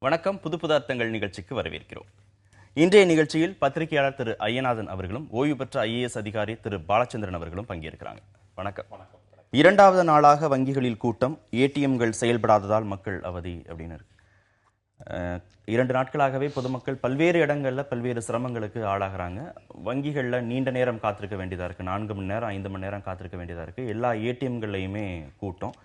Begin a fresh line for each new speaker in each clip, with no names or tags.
வணக்கம். புது புது அர்த்தங்கள் நிகழ்ச்சிக்கு வரவேற்கிறோம். இன்றைய நிகழ்ச்சியில் பத்திரிகையாளர் திரு ஐயநாதன் அவர்களும் ஓய்வு பெற்ற ஐஏஎஸ் அதிகாரி திரு பாலச்சந்திரன் அவர்களும் பங்கேற்கிறாங்க. வணக்கம். இரண்டாவது நாளாக வங்கிகளில் கூட்டம், ஏடிஎம்கள் செயல்படாததால் மக்கள் அவதி அப்படின்னு இருக்கு. 2 நாட்களாகவே பொதுமக்கள் பல்வேறு இடங்கள்ல பல்வேறு சிரமங்களுக்கு ஆளாகிறாங்க. வங்கிகள்ல நீண்ட நேரம் காத்திருக்க வேண்டியதா இருக்கு. 4 மணி நேரம் 5 மணி நேரம் காத்திருக்க வேண்டியதா இருக்கு. எல்லா ஏடிஎம்கள்லையுமே கூட்டம்.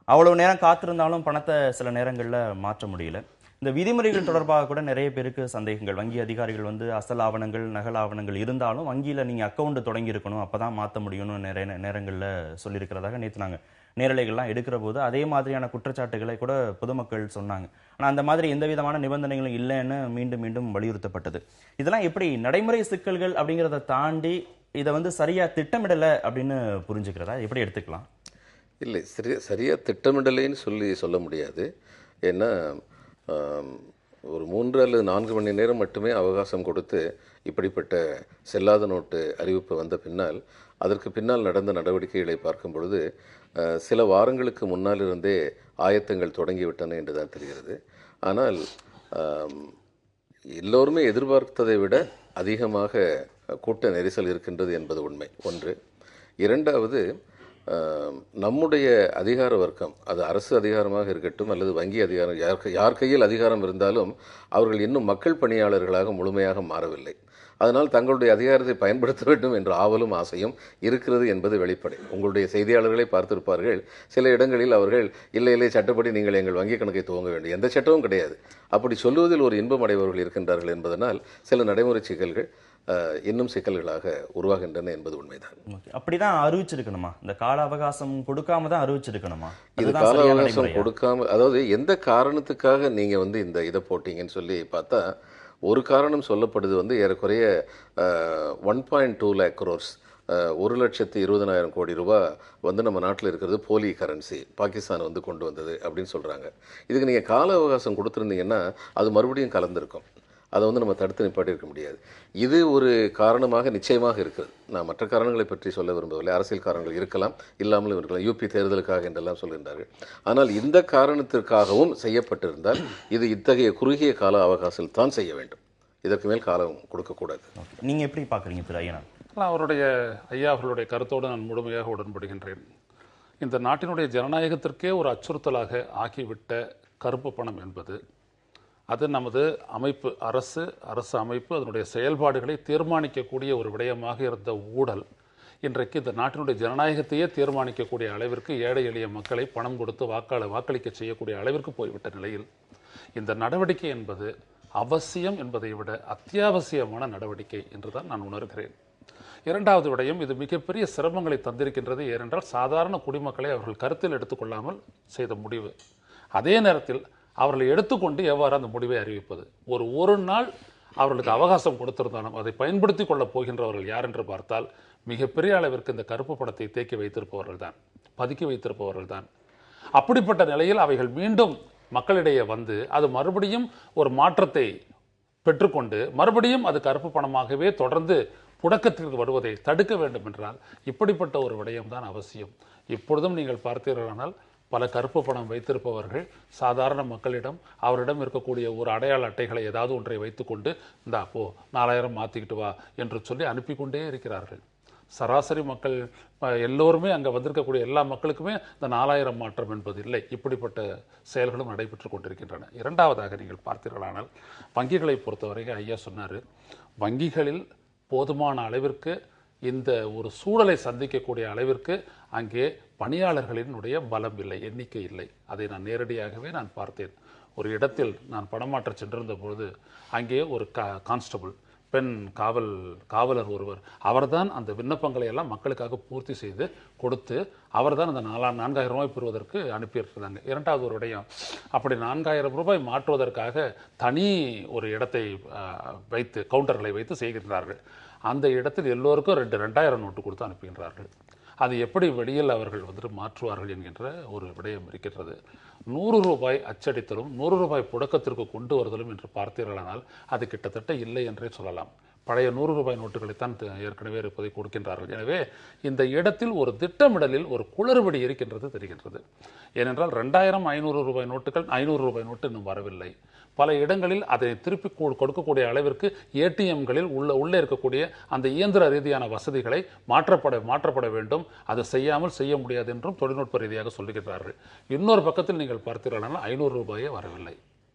அவ்வளவு நேரம் காத்திருந்தாலும் பணத்தை சில நேரங்கள்ல மாற்ற முடியல. இந்த விதிமுறைகள் தொடர்பாக கூட நிறைய பேருக்கு சந்தேகங்கள். வங்கி அதிகாரிகள் அசல் ஆவணங்கள், நகல் ஆவணங்கள் இருந்தாலும் வங்கியில நீங்க அக்கௌண்ட் தொடங்கி இருக்கணும், அப்பதான் மாற்ற முடியும்னு நிறைய நேரங்கள்ல சொல்லியிருக்கிறதாக நேற்று நாங்க நேரலைகள்லாம் எடுக்கிற போது அதே மாதிரியான குற்றச்சாட்டுகளை கூட பொதுமக்கள் சொன்னாங்க. ஆனா அந்த மாதிரி எந்த விதமான நிபந்தனைகளும் இல்லைன்னு மீண்டும் மீண்டும் வலியுறுத்தப்பட்டது. இதெல்லாம் எப்படி நடைமுறை சிக்கல்கள் அப்படிங்கிறத தாண்டி இதை சரியா திட்டமிடலை அப்படின்னு புரிஞ்சுக்கிறதா எப்படி எடுத்துக்கலாம்?
இல்லை, சரியாக திட்டமிடலைன்னு சொல்ல முடியாது. ஏன்னா ஒரு 3 அல்லது 4 மணி நேரம் மட்டுமே அவகாசம் கொடுத்து இப்படிப்பட்ட செல்லாத நோட்டு அறிவிப்பு வந்த பின்னால் அதற்கு பின்னால் நடந்த நடவடிக்கைகளை பார்க்கும் பொழுது சில வாரங்களுக்கு முன்னால் இருந்தே ஆயத்தங்கள் தொடங்கிவிட்டன என்று தான் தெரிகிறது. ஆனால் எல்லோருமே எதிர்பார்த்ததை விட அதிகமாக கூட்ட நெரிசல் இருக்கின்றது என்பது உண்மை. ஒன்று. இரண்டாவது, நம்முடைய அதிகார வர்க்கம், அது அரசு அதிகாரமாக இருக்கட்டும் அல்லது வங்கி அதிகாரம், யார் கையில் அதிகாரம் இருந்தாலும் அவர்கள் இன்னும் மக்கள் பணியாளர்களாக முழுமையாக மாறவில்லை. அதனால் தங்களுடைய அதிகாரத்தை பயன்படுத்த வேண்டும் என்ற ஆவலும் ஆசையும் இருக்கிறது என்பது வெளிப்படை. உங்களுடைய செய்தியாளர்களை பார்த்திருப்பார்கள். சில இடங்களில் அவர்கள் இல்லை சட்டப்படி நீங்கள் எங்கள் வங்கி கணக்கை துவங்க வேண்டும், எந்த சட்டமும் கிடையாது, அப்படி சொல்லுவதில் ஒரு இன்பம் அடைபவர்கள் இருக்கின்றார்கள் என்பதனால் சில நடைமுறை சிக்கல்கள் இன்னும் சிக்கல்களாக உருவாகின்றன என்பது உண்மைதான்.
அப்படிதான் அறிவிச்சிருக்கணுமா? இந்த கால அவகாசம் கொடுக்காம தான் அறிவிச்சிருக்கணுமா?
இது கால அவகாசம் கொடுக்காம, அதாவது எந்த காரணத்துக்காக நீங்க இந்த இதை போட்டீங்கன்னு சொல்லி பார்த்தா, ஒரு காரணம் சொல்லப்படுது ஏறக்குறைய 1.2 lakh crores 1,20,000 கோடி ரூபாய் நம்ம நாட்டில் இருக்கிறது போலி கரன்சி, பாகிஸ்தான் கொண்டு வந்தது அப்படின்னு சொல்றாங்க. இதுக்கு நீங்க கால அவகாசம் கொடுத்துருந்தீங்கன்னா அது மறுபடியும் கலந்திருக்கும். அதை நம்ம தடுத்து நிப்பாட்டியிருக்க முடியாது. இது ஒரு காரணமாக நிச்சயமாக இருக்கிறது. நான் மற்ற காரணங்களை பற்றி சொல்ல விரும்பவில்லை. அரசியல் காரணங்கள் இருக்கலாம், இல்லாமலும் இருக்கலாம். யூபி தேர்தலுக்காக என்றெல்லாம் சொல்கின்றார்கள். ஆனால் இந்த காரணத்திற்காகவும் செய்யப்பட்டிருந்தால் இது இத்தகைய குறுகிய கால அவகாசத்தில் தான் செய்ய வேண்டும். இதற்கு மேல் காலம் கொடுக்கக்கூடாது.
நீங்க எப்படி பார்க்குறீங்க திரு ஐயனா?
அவருடைய ஐயா அவர்களுடைய கருத்தோடு நான் முழுமையாக உடன்படுகின்றேன். இந்த நாட்டினுடைய ஜனநாயகத்திற்கே ஒரு அச்சுறுத்தலாக ஆக்கிவிட்ட கருப்பு பணம் என்பது, அது நமது அமைப்பு, அரசு அமைப்பு, அதனுடைய செயல்பாடுகளை தீர்மானிக்கக்கூடிய ஒரு விடயமாக இருந்த ஊழல் இன்றைக்கு இந்த நாட்டினுடைய ஜனநாயகத்தையே தீர்மானிக்கக்கூடிய அளவிற்கு, ஏழை எளிய மக்களை பணம் கொடுத்து வாக்களிக்க செய்யக்கூடிய அளவிற்கு போய்விட்ட நிலையில் இந்த நடவடிக்கை என்பது அவசியம் என்பதை விட அத்தியாவசியமான நடவடிக்கை என்றுதான் நான் உணர்கிறேன். இரண்டாவது விடயம், இது மிகப்பெரிய சிரமங்களை தந்திருக்கின்றது. ஏனென்றால் சாதாரண குடிமக்களை அவர்கள் கருத்தில் எடுத்துக்கொள்ளாமல் செய்த முடிவு. அதே நேரத்தில் அவர்களை எடுத்துக்கொண்டு எவ்வாறு அந்த முடிவை அறிவிப்பது? ஒரு நாள் அவர்களுக்கு அவகாசம் கொடுத்திருந்தாலும் அதை பயன்படுத்தி கொள்ளப் போகின்றவர்கள் யார் என்று பார்த்தால் மிகப்பெரிய அளவிற்கு இந்த கருப்பு பணத்தை தேக்கி வைத்திருப்பவர்கள் தான், பதுக்கி வைத்திருப்பவர்கள் தான். அப்படிப்பட்ட நிலையில் அவைகள் மீண்டும் மக்களிடையே அது மறுபடியும் ஒரு மாற்றத்தை பெற்றுக்கொண்டு மறுபடியும் அது கருப்பு பணமாகவே தொடர்ந்து புழக்கத்திற்கு வருவதை தடுக்க வேண்டும் என்றால் இப்படிப்பட்ட ஒரு விடயம்தான் அவசியம். இப்பொழுதும் நீங்கள் பார்த்தீர்களானால் பல கருப்பு பணம் வைத்திருப்பவர்கள் சாதாரண மக்களிடம் அவரிடம் இருக்கக்கூடிய ஒரு அடையாள அட்டைகளை ஏதாவது ஒன்றை வைத்துக்கொண்டு இந்தா போ 4000 மாற்றிக்கிட்டு வா என்று சொல்லி அனுப்பி கொண்டே இருக்கிறார்கள். சராசரி மக்கள் எல்லோருமே அங்கே வந்திருக்கக்கூடிய எல்லா மக்களுக்குமே இந்த 4000 மாற்றம் என்பது இல்லை. இப்படிப்பட்ட செயல்களும் நடைபெற்று கொண்டிருக்கின்றன. இரண்டாவதாக நீங்கள் பார்த்தீர்களானால் வங்கிகளை பொறுத்தவரைக்கும் ஐயா சொன்னார், வங்கிகளில் போதுமான அளவிற்கு இந்த ஒரு சூழலை சந்திக்கக்கூடிய அளவிற்கு அங்கே பணியாளர்களினுடைய பலம் இல்லை, எண்ணிக்கை இல்லை. அதை நான் நேரடியாகவே பார்த்தேன். ஒரு இடத்தில் நான் பணமாற்ற சென்றிருந்த பொழுது அங்கே ஒரு கான்ஸ்டபிள், பெண் காவலர் ஒருவர், அவர்தான் அந்த விண்ணப்பங்களை எல்லாம் மக்களுக்காக பூர்த்தி செய்து கொடுத்து அவர்தான் அந்த 4000 ரூபாய் பெறுவதற்கு அனுப்பியிருக்கிறாங்க. இரண்டாவது ஒரு விடயம், அப்படி 4000 ரூபாய் மாற்றுவதற்காக தனி ஒரு இடத்தை வைத்து கவுண்டர்களை வைத்து செய்கின்றார்கள். அந்த இடத்தில் எல்லோருக்கும் 2000 நோட்டு கொடுத்து அனுப்புகின்றார்கள். அது எப்படி வெளியில் அவர்கள் மாற்றுவார்கள் என்கின்ற ஒரு விடயம் இருக்கின்றது. 100 ரூபாய் அச்சடித்தலும் 100 ரூபாய் புழக்கத்திற்கு கொண்டு வருதலும் என்று பார்த்தீர்களானால் அது கிட்டத்தட்ட இல்லை என்றே சொல்லலாம். பழைய 100 ரூபாய் நோட்டுகளைத்தான் ஏற்கனவே இருப்பதை கொடுக்கின்றார்கள். எனவே இந்த இடத்தில் ஒரு திட்டமிடலில் ஒரு குளறுபடி இருக்கின்றது தெரிகின்றது. ஏனென்றால் 2500 ரூபாய் நோட்டுகள் 500 ரூபாய் நோட்டு இன்னும் வரவில்லை. பல இடங்களில் அதை திருப்பி கொடுக்கக்கூடிய அளவிற்கு ஏடிஎம்களில் உள்ளே இருக்கக்கூடிய அந்த இயந்திர ரீதியான வசதிகளை மாற்றப்பட வேண்டும். அதை செய்ய முடியாது என்றும் தொழில்நுட்ப ரீதியாக சொல்லுகிறார்கள். இன்னொரு பக்கத்தில் நீங்கள் பார்த்தீர்களானால் 500 ரூபாயே வரவில்லை.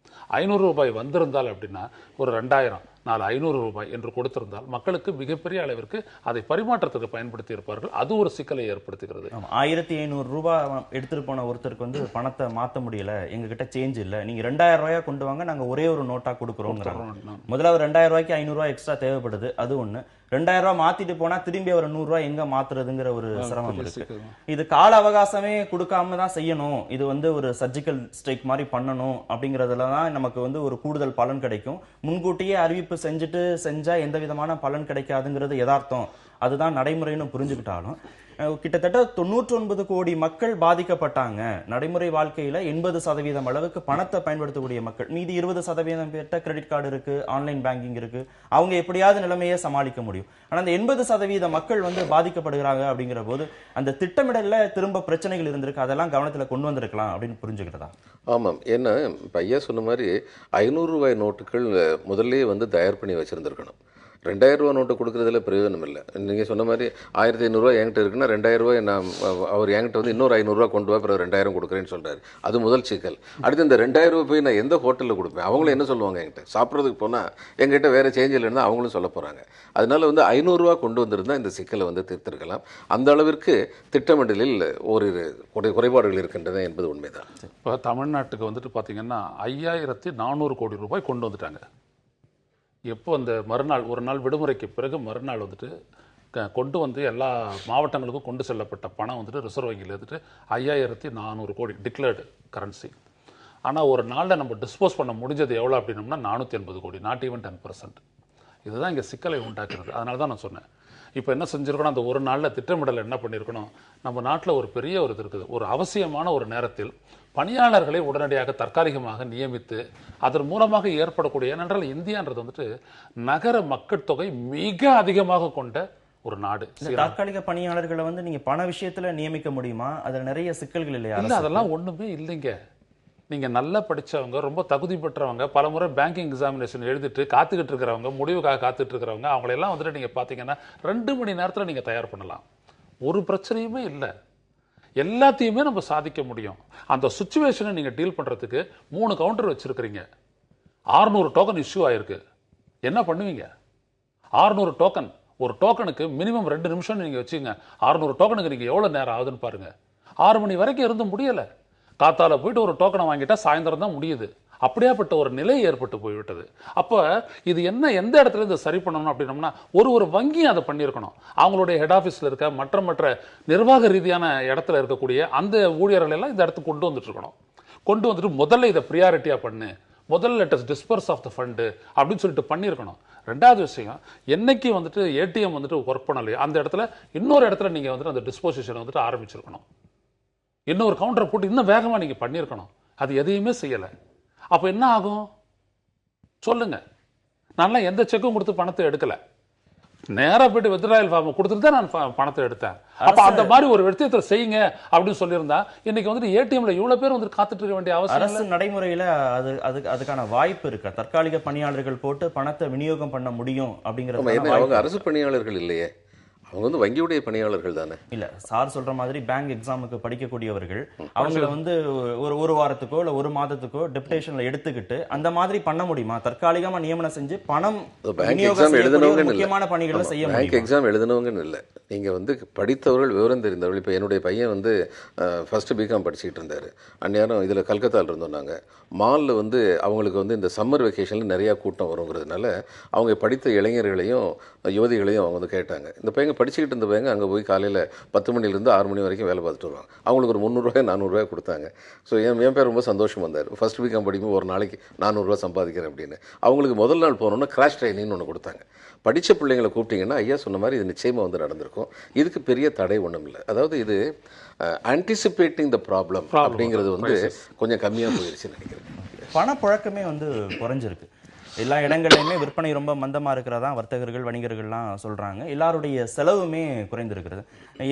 500 ரூபாய் வந்திருந்தால் அப்படின்னா ஒரு 2000 500 ரூபாய் என்று கொடுத்திருந்தால் மக்களுக்கு மிகப்பெரிய அளவிற்கு அதை பரிமாற்றத்துக்கு பயன்படுத்தி இருப்பார்கள். அது ஒரு சிக்கலை ஏற்படுத்துகிறது.
1500 ரூபாய் எடுத்துட்டு போன ஒருத்தருக்கு வந்து பணத்தை மாற்ற முடியல, எங்க கிட்ட சேஞ்ச் இல்ல, நீங்க 2000 ரூபாயா கொண்டு வாங்க, நாங்க ஒரே ஒரு நோட்டா கொடுக்குறோம். முதல்ல 2000 ரூபாய்க்கு 500 ரூபாய் எக்ஸ்ட்ரா தேவைப்படுது, அது ஒண்ணு. 2000 ரூபாய் மாத்திட்டு போனா திரும்பி அவர் 100 ரூபாய் எங்க மாத்துறதுங்கிற ஒரு சிரமம் இருக்கு. இது கால அவகாசமே கொடுக்காம தான் செய்யணும், இது வந்து ஒரு சர்ஜிக்கல் ஸ்ட்ரைக் மாதிரி பண்ணணும் அப்படிங்கறதுலதான் நமக்கு வந்து ஒரு கூடுதல் பலன் கிடைக்கும். முன்கூட்டியே அறிவிப்பு செஞ்சா எந்த விதமான பலன் கிடைக்காதுங்கிறது யதார்த்தம். அதுதான் நடைமுறைன்னு புரிஞ்சுக்கிட்டாலும் கிட்டத்தட்ட 99 கோடி மக்கள் பாதிக்கப்பட்டாங்க. நடைமுறை வாழ்க்கையில 80% அளவுக்கு பணத்தை பயன்படுத்தக்கூடிய மக்கள், மீதி 20% பேர்ட்ட கிரெடிட் கார்டு இருக்கு, ஆன்லைன் பேங்கிங் இருக்கு, அவங்க எப்படியாவது நிலைமையை சமாளிக்க முடியும். ஆனா அந்த 80% மக்கள் வந்து பாதிக்கப்படுகிறாங்க அப்படிங்கிற போது அந்த திட்டமிடல்ல திரும்ப பிரச்சனைகள் இருந்திருக்கு, அதெல்லாம் கவனத்துல கொண்டு வந்திருக்கலாம் அப்படின்னு புரிஞ்சுக்கிட்டதா?
ஆமாம். ஏன்னா இப்போ ஐயா சொன்ன மாதிரி 500 ரூபாய் நோட்டுகள் முதல்ல வந்து தயார் பண்ணி வச்சிருந்திருக்கணும். 2000 ரூபா நோட்டு கொடுக்குறதுல பிரயோஜனம் இல்லை. நீங்கள் சொன்ன மாதிரி 1500 ரூபா என்கிட்ட இருக்குன்னா 2000 ரூபாய் நான் அவர் என்கிட்ட வந்து இன்னொரு 500 ரூபா கொண்டு வா, பிறகு 2000 கொடுக்குறேன்னு சொல்கிறாரு. அது முதல் சிக்கல். அடுத்து இந்த 2000 ரூபாய் போய் நான் எந்த ஹோட்டலில் கொடுப்பேன்? அவங்களும் என்ன சொல்லுவாங்க, என்கிட்ட சாப்பிட்றதுக்கு போனால் எங்கிட்ட வேறு சேஞ்ச் இல்லைன்னா அவங்களும் சொல்ல போகிறாங்க. அதனால வந்து 500 ரூபா கொண்டு வந்திருந்தால் இந்த சிக்கலை வந்து தீர்த்திருக்கலாம். அந்த அளவிற்கு திட்டமிடலில் ஒரு குறைபாடுகள் இருக்கின்றன என்பது உண்மைதான்.
இப்போ தமிழ்நாட்டுக்கு வந்துட்டு பார்த்தீங்கன்னா 5400 கோடி ரூபாய் கொண்டு வந்துட்டாங்க. எப்போ அந்த மறுநாள், ஒரு நாள் விடுமுறைக்கு பிறகு மறுநாள் வந்துட்டு கொண்டு வந்து எல்லா மாவட்டங்களுக்கும் கொண்டு செல்லப்பட்ட பணம் வந்துட்டு ரிசர்வ் வங்கியில் வந்துட்டு 5400 கோடி டிக்ளேர்டு கரன்சி. ஆனால் ஒரு நாளில் நம்ம டிஸ்போஸ் பண்ண முடிஞ்சது எவ்வளோ அப்படின்னோம்னா 480 கோடி, நாட் ஈவன் 10%. இதுதான் இங்கே சிக்கலை உண்டாக்குறது. அதனால தான் நான் சொன்னேன், இப்போ என்ன செஞ்சுருக்கணும், அந்த ஒரு நாளில் திட்டமிடல் என்ன பண்ணியிருக்கணும். நம்ம நாட்டில் ஒரு பெரிய ஒரு இது இருக்குது, ஒரு அவசியமான ஒரு நேரத்தில் பணியாளர்களை உடனடியாக தற்காலிகமாக நியமித்து அதன் மூலமாக ஏற்படக்கூடிய, ஏனென்றால் இந்தியான்றது வந்துட்டு நகர மக்கள் தொகை மிக அதிகமாக கொண்ட ஒரு நாடு.
தற்காலிக பணியாளர்களை வந்து நீங்க பண விஷயத்துல நியமிக்க முடியுமா? அதுல நிறைய சிக்கல்கள் இல்லையா?
இல்ல, அதெல்லாம் ஒண்ணுமே இல்லைங்க. நீங்க நல்லா படிச்சவங்க, ரொம்ப தகுதி பெற்றவங்க, பல முறை பேங்கிங் எக்ஸாமினேஷன் எழுதிட்டு காத்துக்கிட்டு இருக்கிறவங்க, முடிவுக்காக காத்துட்டு இருக்கிறவங்க, அவங்களெல்லாம் வந்துட்டு நீங்க பாத்தீங்கன்னா 2 மணி நேரத்துல நீங்க தயார் பண்ணலாம். ஒரு பிரச்சனையுமே இல்லை. எல்லாத்தையுமே நம்ம சாதிக்க முடியும். அந்த சுச்சுவேஷனை நீங்க டீல் பண்றதுக்கு 3 கவுண்டர் வச்சிருக்கிறீங்க. 600 டோக்கன் இஷ்யூ ஆயிருக்கு. என்ன பண்ணுவீங்க? 600 டோக்கன், ஒரு டோக்கனுக்கு மினிமம் 2 நிமிஷம் நீங்க வச்சுங்க. 600 டோக்கனுக்கு நீங்க எவ்வளவு நேரம் ஆகுதுன்னு பாருங்க. 6 மணி வரைக்கும் இருந்து முடியல. காத்தால போயிட்டு ஒரு டோக்கனை வாங்கிட்டா சாயந்தரம் தான் முடியுது. அப்படியாப்பட்ட ஒரு நிலை ஏற்பட்டு போய்விட்டது. அப்ப இது என்ன, எந்த இடத்துல இதை சரி பண்ணணும் அப்படின்னோம்னா, ஒரு வங்கி அதை பண்ணியிருக்கணும். அவங்களுடைய ஹெட் ஆஃபீஸில் இருக்க மற்ற நிர்வாக ரீதியான இடத்துல இருக்கக்கூடிய அந்த ஊழியர்கள் எல்லாம் இந்த இடத்துக்கு கொண்டு வந்துட்டு இருக்கணும். கொண்டு வந்துட்டு முதல்ல இதை ப்ரியாரிட்டியா பண்ணு, முதல்ல let's disburse of the fund அப்படின்னு சொல்லிட்டு பண்ணியிருக்கணும். ரெண்டாவது விஷயம், என்னைக்கு வந்துட்டு ஏடிஎம் வந்துட்டு ஒர்க் பண்ணலையோ அந்த இடத்துல இன்னொரு இடத்துல நீங்க வந்துட்டு அந்த டிஸ்போசிஷன் வந்துட்டு ஆரம்பிச்சிருக்கணும். இன்னொரு கவுண்டரை போட்டு இன்னும் வேகமா நீங்க பண்ணியிருக்கணும். அது எதையுமே செய்யலை. அப்ப என்ன ஆகும் சொல்லுங்க? நல்லா எந்த செக்கும் கொடுத்து பணத்தை எடுக்கல, நேரா போயிட்டு வித்ட்ராயல் ஃபார்ம் கொடுத்துட்டு தான் நான் பணத்தை எடுத்தேன். அப்ப அந்த மாதிரி ஒரு விஷயத்தை செய்யுங்க அப்படின்னு சொல்லியிருந்தா இன்னைக்கு வந்துட்டு ஏடிஎம்ல இவ்வளவு பேர் வந்து காத்துட்டு இருக்க வேண்டிய அவசியம்.
அரசு நடைமுறையில அதுக்கான வாய்ப்பு இருக்கா? தற்காலிக பணியாளர்கள் போட்டு பணத்தை விநியோகம் பண்ண முடியும் அப்படிங்கிறது?
அவங்க அரசு பணியாளர்கள் இல்லையே, அவங்க வந்து வங்கியுடைய பணியாளர்கள் தானே.
இல்ல, சார் சொல்ற மாதிரி பேங்க் எக்ஸாமுக்கு படிக்கக்கூடியவர்கள் அவங்கள வந்து ஒரு வாரத்துக்கோ இல்ல ஒரு மாதத்துக்கோ டெபுடேஷன்ல எடுத்துக்கிட்டு அந்த மாதிரி பண்ண முடியுமா? தற்காலிகமா நியமனம் செஞ்சு பணம் முக்கியமான பணிகளை செய்ய முடியும்.
பேங்க் எக்ஸாம் எழுதினவங்கன்னு இல்லை, நீங்க வந்து படித்தவர்கள், விவரம் தெரிந்தவர்கள். இப்போ என்னுடைய பையன் வந்து ஃபர்ஸ்ட் பிகாம் படிச்சுக்கிட்டு இருந்தாரு. அந்நேரம் இதில் கல்கத்தாவில் இருந்தோம் நாங்கள். மாலில் வந்து அவங்களுக்கு வந்து இந்த சம்மர் வெக்கேஷனில் நிறையா கூட்டம் வருங்கிறதுனால அவங்க படித்த இளைஞர்களையும் யுவதிகளையும் அவங்க வந்து கேட்டாங்க. இந்த பையன் படிச்சுக்கிட்டு இருந்த பையங்க அங்கே போய் காலையில் 10 மணிலேருந்து 6 மணி வரைக்கும் வேலை பார்த்துட்டு வருவாங்க. அவங்களுக்கு ஒரு 300 ரூபாய் 400 ரூபாய் கொடுத்தாங்க. ஸோ என் பேர் ரொம்ப சந்தோஷம் வந்தார். ஃபர்ஸ்ட் பிகாம் படிக்கும் ஒரு நாளைக்கு 400 ரூபா சம்பாதிக்கிறேன் அப்படின்னு. அவங்களுக்கு முதல் நாள் போனோன்னா கிராஷ் ட்ரைனிங்னு ஒன்று கொடுத்தாங்க. படித்த பிள்ளைங்களை கூப்பிட்டிங்கன்னா ஐயா சொன்ன மாதிரி இது நிச்சயமாக வந்து நடந்திருக்கும். இதுக்கு பெரிய தடை ஒன்றும் இல்லை. அதாவது இது ஆன்டிசிபேட்டிங் த ப்ராப்ளம் அப்படிங்கிறது வந்து கொஞ்சம் கம்மியாக போயிடுச்சுன்னு நினைக்கிறேன்.
பணப்புழக்கமே வந்து குறைஞ்சிருக்கு. எல்லா இடங்கள்லையுமே விற்பனை ரொம்ப மந்தமா இருக்கிறதா வர்த்தகர்கள் வணிகர்கள்லாம் சொல்றாங்க. எல்லாருடைய செலவுமே குறைந்திருக்கிறது.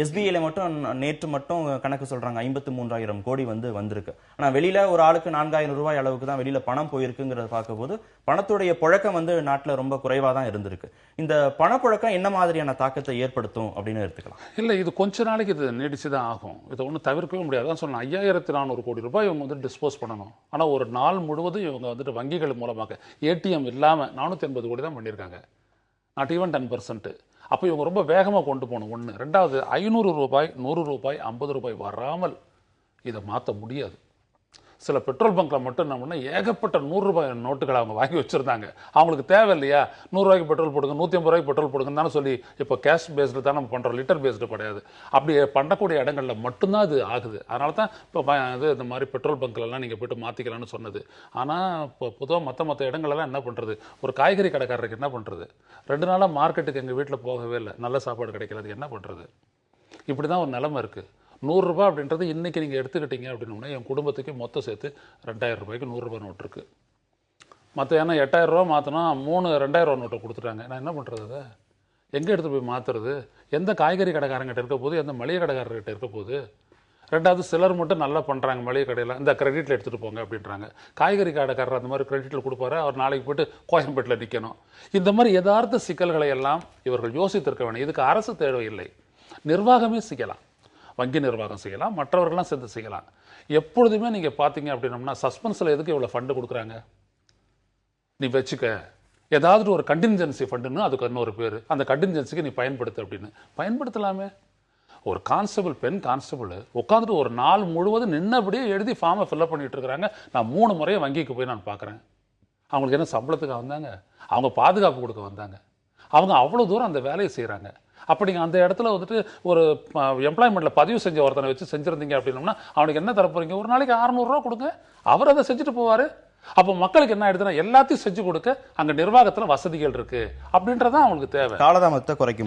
SBIல மட்டும் நேற்று மட்டும் கணக்கு சொல்றாங்க 53,000 கோடி வந்திருக்கு. ஆனா வெளியில ஒரு ஆளுக்கு 4,000 ரூபாய் அளவுக்கு தான் வெளியில பணம் போயிருக்குங்கிறத பார்க்கும்போது பணத்துடைய புழக்கம் நாட்டுல ரொம்ப குறைவா தான் இருந்திருக்கு. இந்த பணப்புழக்கம் என்ன மாதிரியான தாக்கத்தை ஏற்படுத்தும் அப்படின்னு எடுத்துக்கலாம்?
இல்லை, இது கொஞ்ச நாளைக்கு இது நீடிச்சு தான் ஆகும். இதை ஒன்றும் தவிர்க்கவே முடியாது. தான் சொன்னேன், 5,400 கோடி ரூபாய் இவங்க டிஸ்போஸ் பண்ணணும். ஆனால் ஒரு நாள் முழுவதும் இவங்க வங்கிகள் மூலமாக ATM இல்லாமல் 480 கோடி தான் பண்ணியிருக்காங்க. Not even 10%. அப்போ இவங்க ரொம்ப வேகமாக கொண்டு போகணும். ஒன்று. ரெண்டாவது, 500 ரூபாய் 100 ரூபாய் 50 ரூபாய் வராமல் இதை மாற்ற முடியாது. சில பெட்ரோல் பங்க்ல மட்டும் என்ன பண்ணா ஏகப்பட்ட 100 ரூபாய் நோட்டுகளை அவங்க வாங்கி வச்சிருந்தாங்க. அவங்களுக்கு தேவை இல்லையா, 100 ரூபாய்க்கு பெட்ரோல் போடுங்க, 150 ரூபாய்க்கு பெட்ரோல் போடுங்கன்னு தானே சொல்லி இப்போ கேஷ் பேஸ்டு தான் நம்ம பண்றோம், லிட்டர் பேஸ்டு கிடையாது. அப்படி பண்ணக்கூடிய இடங்கள்ல மட்டும்தான் இது ஆகுது. அதனால தான் இப்போ இந்த மாதிரி பெட்ரோல் பங்க்லாம் நீங்க போயிட்டு மாத்திக்கலாம்னு சொன்னது. ஆனா இப்போ பொதுவாக மற்ற இடங்கள்லாம் என்ன பண்றது, ஒரு காய்கறி கடைக்காரருக்கு என்ன பண்றது, 2 நாளா மார்க்கெட்டுக்கு எங்க வீட்டில் போகவே இல்லை, நல்ல சாப்பாடு கிடைக்கல, அது என்ன பண்றது? இப்படிதான் ஒரு நிலைமை இருக்கு. 100 ரூபாய் அப்படின்றது இன்னைக்கு நீங்கள் எடுத்துக்கிட்டீங்க அப்படின்னா என் குடும்பத்துக்கு மொத்தம் சேர்த்து 2,000 ரூபாய்க்கு 100 ரூபாய் நோட்டு இருக்குது. மற்ற ஏன்னா 8,000 ரூபா மாற்றினா 3 2,000 ரூபா நோட்டை கொடுத்துட்டாங்க. நான் என்ன பண்ணுறது? அதை எங்கே எடுத்து போய் மாற்றுறது? எந்த காய்கறி கடைக்காரங்கிட்ட இருக்க போது, எந்த மளிகை கடைக்காரர்கிட்ட இருக்க போது? ரெண்டாவது, சிலர் மட்டும் நல்லா பண்ணுறாங்க மளிகை கடையில், இந்த கிரெடிட்டில் எடுத்துகிட்டு போங்க அப்படின்றாங்க. காய்கறி கடைக்காரர் அந்த மாதிரி கிரெடிட்டில் கொடுப்பாரு, அவர் நாளைக்கு போய்ட்டு கோயம்பேட்டில் நிற்கணும். இந்த மாதிரி யதார்த்த சிக்கல்களை எல்லாம் இவர்கள் யோசித்திருக்க வேணும். இதுக்கு அரசு தேவையில்லை, நிர்வாகமே செய்யலாம். வங்கி நிர்வாகம் செய்யலாம், மற்றவர்கள்லாம் சேர்ந்து செய்யலாம். எப்பொழுதுமே நீங்கள் பார்த்தீங்க அப்படின்னம்னா சஸ்பென்ஸில் எதுக்கு இவ்வளோ ஃபண்டு கொடுக்குறாங்க? நீ வச்சுக்க, ஏதாவது ஒரு கண்டின்ஜென்சி ஃபண்டுன்னு அதுக்கு இன்னொரு பேர், அந்த கண்டின்ஜென்சிக்கு நீ பயன்படுத்து அப்படின்னு. பயன்படுத்தலாமே. ஒரு கான்ஸ்டபிள், பெண் கான்ஸ்டபிள் உட்காந்துட்டு ஒரு நாள் முழுவதும் நின்னபடியே எழுதி ஃபார்மை ஃபில்அப் பண்ணிட்டு இருக்கிறாங்க. நான் 3 முறையை வங்கிக்கு போய் நான் பார்க்குறேன். அவங்களுக்கு என்ன சம்பளத்துக்கு வந்தாங்க? அவங்க பாதுகாப்பு கொடுக்க வந்தாங்க. அவங்க அவ்வளோ தூரம் அந்த வேலையை செய்கிறாங்க. அப்போ நீங்கள் அந்த இடத்துல ஒரு எம்ப்ளாய்மெண்ட்டில் பதிவு செஞ்ச ஒருத்தனை வச்சு செஞ்சுருந்தீங்க அப்படின்னோம்னா அவனுக்கு என்ன தரப்போறீங்க? ஒரு நாளைக்கு 600 ரூபா கொடுங்க, அவர் அதை செஞ்சுட்டு போவார். அப்போ மக்களுக்கு என்ன ஆயிடுதுன்னா எல்லாத்தையும் செஞ்சு கொடுக்க அங்கே நிர்வாகத்தில் வசதிகள் இருக்கு அப்படின்றதான் அவங்களுக்கு தேவை.
காலதாமத்தை குறைக்க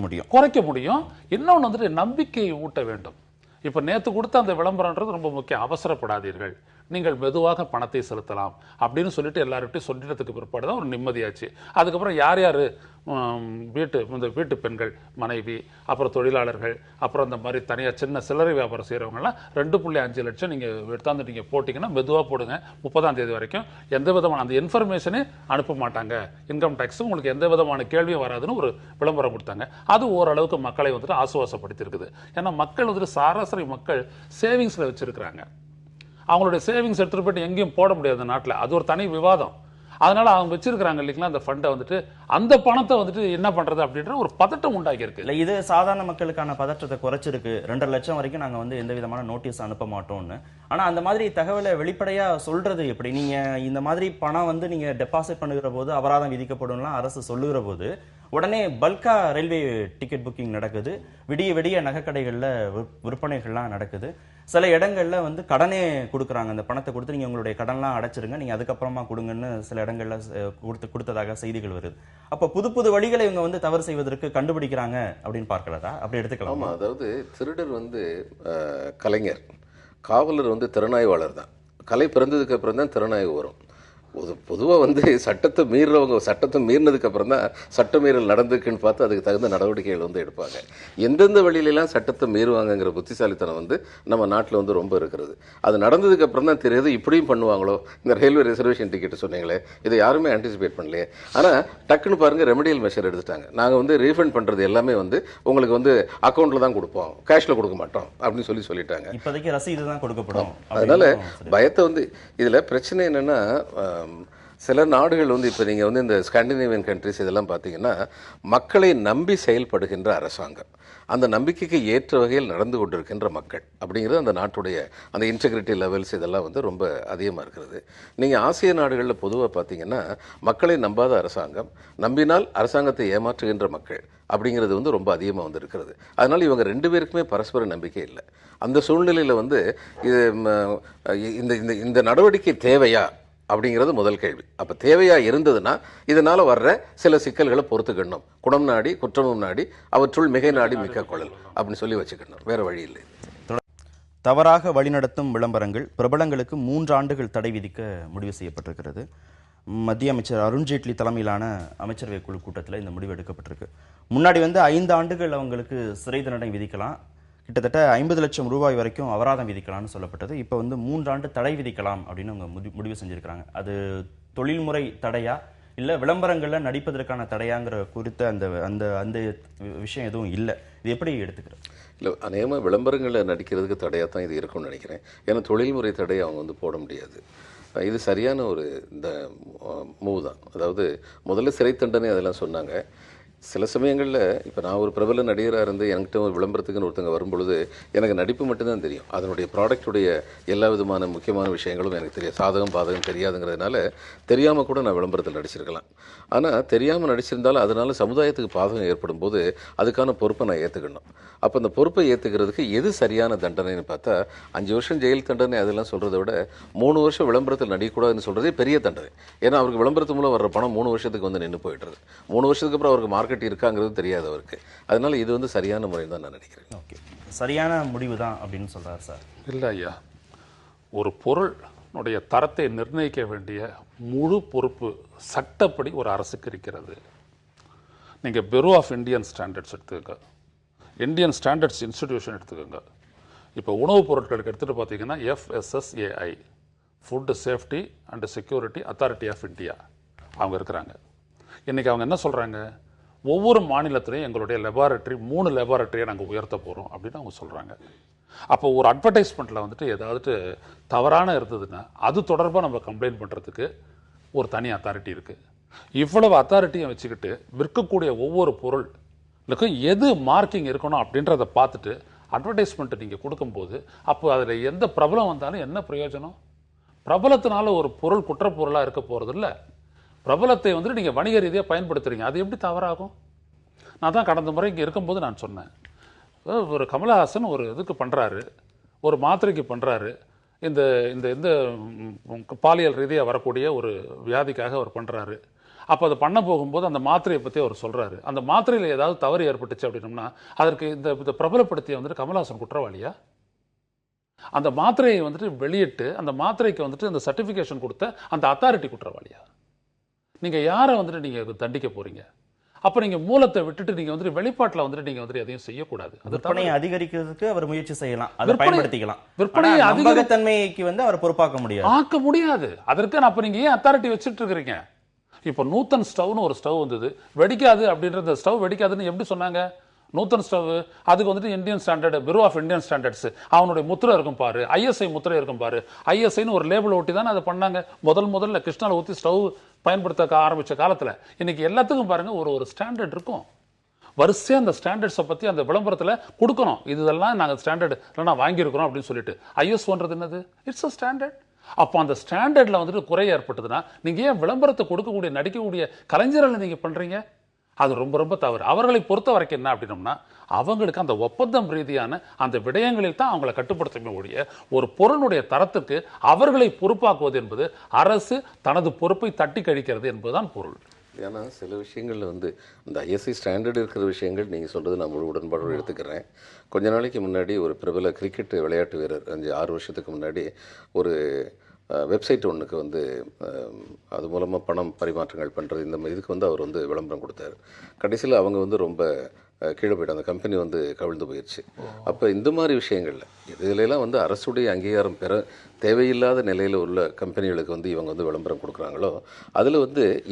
முடியும்.
இன்னொன்று நம்பிக்கையை ஊட்ட வேண்டும். இப்போ நேற்று கொடுத்த அந்த விளம்பரம்ன்றது ரொம்ப முக்கியம். அவசரப்படாதீர்கள், நீங்கள் மெதுவாக பணத்தை செலுத்தலாம் அப்படின்னு சொல்லிட்டு எல்லார்கிட்டையும் சொல்லிட்டதுக்கு பிற்பாடு தான் ஒரு நிம்மதியாச்சு. அதுக்கப்புறம் யார் யார் வீட்டு பெண்கள், மனைவி, அப்புறம் தொழிலாளர்கள், அப்புறம் இந்த மாதிரி தனியாக சின்ன சில்லறை வியாபாரம் செய்கிறவங்கலாம் 2.5 லட்சம் நீங்கள் எடுத்தாந்து நீங்கள் போட்டிங்கன்னா மெதுவாக போடுங்க. 30ஆம் தேதி வரைக்கும் எந்த விதமான அந்த இன்ஃபர்மேஷனே அனுப்ப மாட்டாங்க, இன்கம் டேக்ஸும் உங்களுக்கு எந்த விதமான கேள்வியும் வராதுன்னு ஒரு விளம்பரம் கொடுத்தாங்க. அது ஓரளவுக்கு மக்களை ஆசுவாசப்படுத்தியிருக்குது. ஏன்னா மக்கள் சராசரி மக்கள் சேவிங்ஸில் வச்சிருக்கிறாங்க. அவங்களுடைய சேவிங்ஸ் எடுத்துட்டு போயிட்டு எங்கேயும் போட முடியாது நாட்டில், அது ஒரு தனி விவாதம். அதனால அவங்க வச்சிருக்கிறாங்க இல்லைங்களா அந்த ஃபண்டை, அந்த பணத்தை என்ன பண்றது அப்படின்ற ஒரு பதட்டம் உண்டாக்கி இருக்கு.
இல்லை, இது சாதாரண மக்களுக்கான பதற்றத்தை குறைச்சிருக்கு. 2.5 லட்சம் வரைக்கும் நாங்கள் எந்த விதமான நோட்டீஸ் அனுப்ப மாட்டோம்னு. ஆனால் அந்த மாதிரி தகவலை வெளிப்படையா சொல்றது எப்படி? நீங்க இந்த மாதிரி பணம் நீங்க டெபாசிட் பண்ணுகிற போது அபராதம் விதிக்கப்படும்லாம் அரசு சொல்லுகிற போது உடனே பல்கா ரயில்வே டிக்கெட் புக்கிங் நடக்குது, விடிய நகைக்கடைகளில் விற்பனைகள்லாம் நடக்குது. சில இடங்கள்ல கடனே கொடுக்குறாங்க. அந்த பணத்தை கொடுத்து நீங்க உங்களுடைய கடன்லாம் அடைச்சிருங்க, நீங்க அதுக்கப்புறமா கொடுங்கன்னு சில இடங்கள்ல கொடுத்ததாக செய்திகள் வருது. அப்ப புது வழிகளை இவங்க தவறு செய்வதற்கு கண்டுபிடிக்கிறாங்க அப்படின்னு பார்க்கலதா? அப்படி எடுத்துக்கலாம்.
ஆமா, அதாவது திருடர் கலைஞர், காவலர் திறனாய்வாளர் தான். கலை பிறந்ததுக்கு அப்புறம் தான் திறனாய்வு வரும். பொதுவாக சட்டத்தை மீறினதுக்கு அப்புறம் தான் சட்டமீறல் நடந்திருக்குன்னு பார்த்து அதுக்கு தகுந்த நடவடிக்கைகள் எடுப்பாங்க. எந்தெந்த வழியிலலாம் சட்டத்தை மீறுவாங்கங்கிற புத்திசாலித்தனம் நம்ம நாட்டில் ரொம்ப இருக்கிறது. அது நடந்ததுக்கு அப்புறம் தான் தெரியுது இப்படியும் பண்ணுவாங்களோ. இந்த ரயில்வே ரிசர்வேஷன் டிக்கெட் சொன்னீங்களே, இதை யாருமே ஆன்டிசிபேட் பண்ணலையே. ஆனால் டக்குன்னு பாருங்க, ரெமடியல் மெஷர் எடுத்துட்டாங்க. நாங்கள் ரீஃபண்ட் பண்ணுறது எல்லாமே உங்களுக்கு அக்கௌண்ட்டில் தான் கொடுப்போம், கேஷில் கொடுக்க மாட்டோம் அப்படின்னு சொல்லிட்டாங்க.
இப்போதைக்கு ரசீது தான் கொடுக்கப்படும்.
அதனால பயத்தை இதில் பிரச்சனை என்னன்னா, சில நாடுகள் இப்போ நீங்கள் இந்த ஸ்காண்டினேவியன் கண்ட்ரிஸ் இதெல்லாம் பார்த்தீங்கன்னா மக்களை நம்பி செயல்படுகின்ற அரசாங்கம், அந்த நம்பிக்கைக்கு ஏற்ற வகையில் நடந்து கொண்டிருக்கின்ற மக்கள் அப்படிங்கிறது அந்த நாட்டுடைய அந்த இன்டெகிரிட்டி லெவல்ஸ் இதெல்லாம் ரொம்ப அதிகமாக இருக்கிறது. நீங்கள் ஆசிய நாடுகளில் பொதுவாக பார்த்தீங்கன்னா மக்களை நம்பாத அரசாங்கம், நம்பினால் அரசாங்கத்தை ஏமாற்றுகின்ற மக்கள் அப்படிங்கிறது ரொம்ப அதிகமாக இருக்கிறது. அதனால் இவங்க 2 பேருக்குமே பரஸ்பர நம்பிக்கை இல்லை. அந்த சூழ்நிலையில் இது இந்த நடவடிக்கை தேவையா அப்படிங்கிறது முதல் கேள்வி. அப்போ தேவையா இருந்ததுன்னா இதனால வர்ற சில சிக்கல்களை பொறுத்துக்கணும். குணம் நாடி குற்றமும் நாடி அவற்றுள் மிகை நாடி மிக்க கொள்ளல் அப்படின்னு சொல்லி வச்சுக்கணும், வேற வழி இல்லை.
தவறாக வழிநடத்தும் விளம்பரங்கள், பிரபலங்களுக்கு 3 ஆண்டுகள் தடை விதிக்க முடிவு செய்யப்பட்டிருக்கிறது. மத்திய அமைச்சர் அருண்ஜேட்லி தலைமையிலான அமைச்சரவை குழு கூட்டத்தில் இந்த முடிவு எடுக்கப்பட்டிருக்கு. முன்னாடி 5 ஆண்டுகள் அவங்களுக்கு சிறை தண்டனை விதிக்கலாம், கிட்டத்தட்ட 50 லட்சம் ரூபாய் வரைக்கும் அபராதம் விதிக்கலாம்னு சொல்லப்பட்டது. இப்போ 3 ஆண்டு தடை விதிக்கலாம் அப்படின்னு அவங்க முடிவு செஞ்சிருக்கிறாங்க. அது தொழில்முறை தடையா இல்ல விளம்பரங்கள்ல நடிப்பதற்கான தடையாங்கிற குறித்த அந்த அந்த அந்த விஷயம் எதுவும் இல்லை. இது எப்படி எடுத்துக்கிறது?
இல்லை, அநேகமாக விளம்பரங்களில் நடிக்கிறதுக்கு தடையாக தான் இது இருக்கும்னு நினைக்கிறேன். ஏன்னா தொழில்முறை தடையை அவங்க போட முடியாது. இது சரியான ஒரு இந்த மூவ் தான். அதாவது முதல்ல சிறை தண்டனை அதெல்லாம் சொன்னாங்க. சில சமயங்களில் இப்போ நான் ஒரு பிரபல நடிகராக இருந்து என்கிட்ட ஒரு விளம்பரத்துக்குன்னு ஒருத்தங்க வரும்பொழுது எனக்கு நடிப்பு மட்டும்தான் தெரியும். அதனுடைய ப்ராடக்டுடைய எல்லா விதமான முக்கியமான விஷயங்களும் எனக்கு தெரியாது. சாதகம் பாதகம் தெரியாதுங்கிறதுனால தெரியாமல் கூட நான் விளம்பரத்தில் நடிச்சிருக்கலாம். ஆனால் தெரியாமல் நடிச்சிருந்தாலும் அதனால் சமுதாயத்துக்கு பாதகம் ஏற்படும் போது அதுக்கான பொறுப்பை நான் ஏற்றுக்கணும். அப்போ அந்த பொறுப்பை ஏற்றுக்கிறதுக்கு எது சரியான தண்டனைன்னு பார்த்தா 5 வருஷம் ஜெயில் தண்டனை அதெல்லாம் சொல்கிறத விட 3 வருஷம் விளம்பரத்தில் நடிக்கக்கூடாதுன்னு சொல்கிறதே பெரிய தண்டனை. ஏன்னா அவருக்கு விளம்பரத்து மூலம் வர்ற பணம் 3 வருஷத்துக்கு நின்று போயிடுறது. 3 வருஷத்துக்கு அப்புறம் அவருக்கு மார்க்கெட் இருக்காங்கிறது தெரியாது அவருக்கு. அதனால இது சரியான முறை தான் நான் நினைக்கிறேன்.
ஓகே, சரியான முடிவு தான் அப்படின்னு சொல்றாரு சார்.
இல்லை ஐயா, ஒரு பொருளுடைய தரத்தை நிர்ணயிக்க வேண்டிய முழு பொறுப்பு சட்டப்படி ஒரு அரசுக்கு இருக்கிறது. நீங்கள் பியூரோ ஆஃப் இந்தியன் ஸ்டாண்டர்ட்ஸ் எடுத்துக்கோங்க, இந்தியன் ஸ்டாண்டர்ட்ஸ் இன்ஸ்டிடியூஷன் எடுத்துக்கோங்க. இப்போ உணவுப் பொருட்களுக்கு எடுத்துகிட்டு பார்த்தீங்கன்னா FSSAI, food safety and security authority of India, அவங்க இருக்கிறாங்க. இன்றைக்கி அவங்க என்ன சொல்கிறாங்க, ஒவ்வொரு மாநிலத்திலையும் எங்களுடைய லெபார்ட்டரி 3 லெபார்ட்டரியை நாங்கள் உயர்த்த போகிறோம் அப்படின்னு அவங்க சொல்கிறாங்க. அப்போ ஒரு அட்வர்டைஸ்மெண்ட்டில் ஏதாவது தவறான இருந்ததுன்னா அது தொடர்பாக நம்ம கம்ப்ளைண்ட் பண்ணுறதுக்கு ஒரு தனி அத்தாரிட்டி இருக்குது. இவ்வளவு அத்தாரிட்டியை வச்சுக்கிட்டு விற்கக்கூடிய ஒவ்வொரு பொருளுக்கும் எது மார்க்கிங் இருக்கணும் அப்படின்றத பார்த்துட்டு அட்வர்டைஸ்மெண்ட்டை நீங்கள் கொடுக்கும்போது அப்போ அதில் எந்த பிரபலம் வந்தாலும் என்ன பிரயோஜனம்? பிரபலத்தினால ஒரு பொருள் குற்றப்பொருளாக இருக்க போகிறது இல்லை. பிரபலத்தை நீங்கள் வணிக ரீதியாக பயன்படுத்துறீங்க, அது எப்படி தவறாகும்? நான் தான் கடந்த முறை இங்கே இருக்கும்போது நான் சொன்னேன், ஒரு கமலஹாசன் ஒரு இதுக்கு பண்ணுறாரு, ஒரு மாத்திரைக்கு பண்ணுறாரு, இந்த இந்த இந்த பாலியல் ரீதியாக வரக்கூடிய ஒரு வியாதிக்காக அவர் பண்ணுறாரு. அப்போ அதை பண்ண போகும்போது அந்த மாத்திரையை பற்றி அவர் சொல்கிறாரு. அந்த மாத்திரையில் ஏதாவது தவறு ஏற்பட்டுச்சு அப்படின்னோம்னா அதற்கு இந்த பிரபலப்படுத்திய கமலஹாசன் குற்றவாளியா? அந்த மாத்திரையை வெளியிட்டு அந்த மாத்திரைக்கு அந்த சர்டிஃபிகேஷன் கொடுத்த அந்த அத்தாரிட்டி குற்றவாளியா? நீங்கள் யாரை நீங்கள் தண்டிக்க போறீங்க? அப்போ நீங்கள் மூலத்தை விட்டுட்டு நீங்கள் வெளிப்பாட்டில் நீங்கள் எதையும் செய்யக்கூடாது.
விற்பனையை அதிகரிக்கிறதுக்கு அவர் முயற்சி செய்யலாம், அதை பயன்படுத்திக்கலாம். விற்பனையை அதிகத்தன்மைக்கு அவர் பொறுப்பாக்க முடியாது,
ஆக்க முடியாது. அதற்கு அப்போ நீங்கள் ஏன் அத்தாரிட்டி வச்சுட்டு இருக்கிறீங்க? இப்போ நூத்தன் ஸ்டவ்னு ஒரு ஸ்டவ் வந்தது, வெடிக்காது அப்படின்ற ஸ்டவ் வெடிக்காதுன்னு எப்படி சொன்னாங்க? நூத்தன் ஸ்டவ் அதுக்கு Indian standard, bureau of Indian standards அவனுடைய முத்திரை இருக்கும் பாரு, ISI முத்திரை இருக்கும் பாரு, ISIன்னு ஒரு லேபிள் ஒட்டி தானே அதை பண்ணாங்க. முதல்ல கிருஷ்ணால ஊற்றி ஸ்டவ் பயன்படுத்த ஆரம்பித்த காலத்தில். இன்னைக்கு எல்லாத்துக்கும் பாருங்க ஒரு ஸ்டாண்டர்ட் இருக்கும். வரிசையாக அந்த ஸ்டாண்டர்ட்ஸை பற்றி அந்த விளம்பரத்தில் கொடுக்கணும். இதெல்லாம் நாங்கள் ஸ்டாண்டர்ட் இல்லைனா வாங்கியிருக்கிறோம் அப்படின்னு சொல்லிட்டு. ISOன்றது என்னது? It's a standard. அப்போ அந்த ஸ்டாண்டர்டில் குறை ஏற்பட்டதுன்னா நீங்கள் ஏன் விளம்பரத்தை கொடுக்கக்கூடிய நடிக்கக்கூடிய கலைஞர்களை நீங்கள் பண்ணுறீங்க? அது ரொம்ப ரொம்ப தவறு. அவர்களை பொறுத்த வரைக்கும் என்ன அப்படின்னோம்னா அவங்களுக்கு அந்த ஒப்பந்தம் ரீதியான அந்த விடயங்களில் தான் அவங்களை கட்டுப்படுத்தக்கூடிய ஒரு பொருளுடைய தரத்துக்கு அவர்களை பொறுப்பாக்குவது என்பது அரசு தனது பொறுப்பை தட்டி கழிக்கிறது என்பதுதான் பொருள்.
ஏன்னா சில விஷயங்களில் இந்த ISI ஸ்டாண்டர்ட் இருக்கிற விஷயங்கள் நீங்கள் சொல்கிறது நான் முழு உடன்பாடு எடுத்துக்கிறேன். கொஞ்ச நாளைக்கு முன்னாடி ஒரு பிரபல கிரிக்கெட் விளையாட்டு வீரர் 5-6 வருஷத்துக்கு முன்னாடி ஒரு வெப்சைட் ஒன்றுக்கு அது மூலமாக பணம் பரிமாற்றங்கள் பண்ணுறது இந்த இதுக்கு அவர் விளம்பரம் கொடுத்தாரு. கடைசியில் அவங்க ரொம்ப கீழே போய்ட்டு அந்த கம்பெனி கவிழ்ந்து போயிடுச்சு. அப்போ இந்த மாதிரி விஷயங்களில் இதிலெல்லாம் அரசுடைய அங்கீகாரம் பெற தேவையில்லாத நிலையில் உள்ள கம்பெனிகளுக்கு இவங்க விளம்பரம் கொடுக்குறாங்களோ அதில்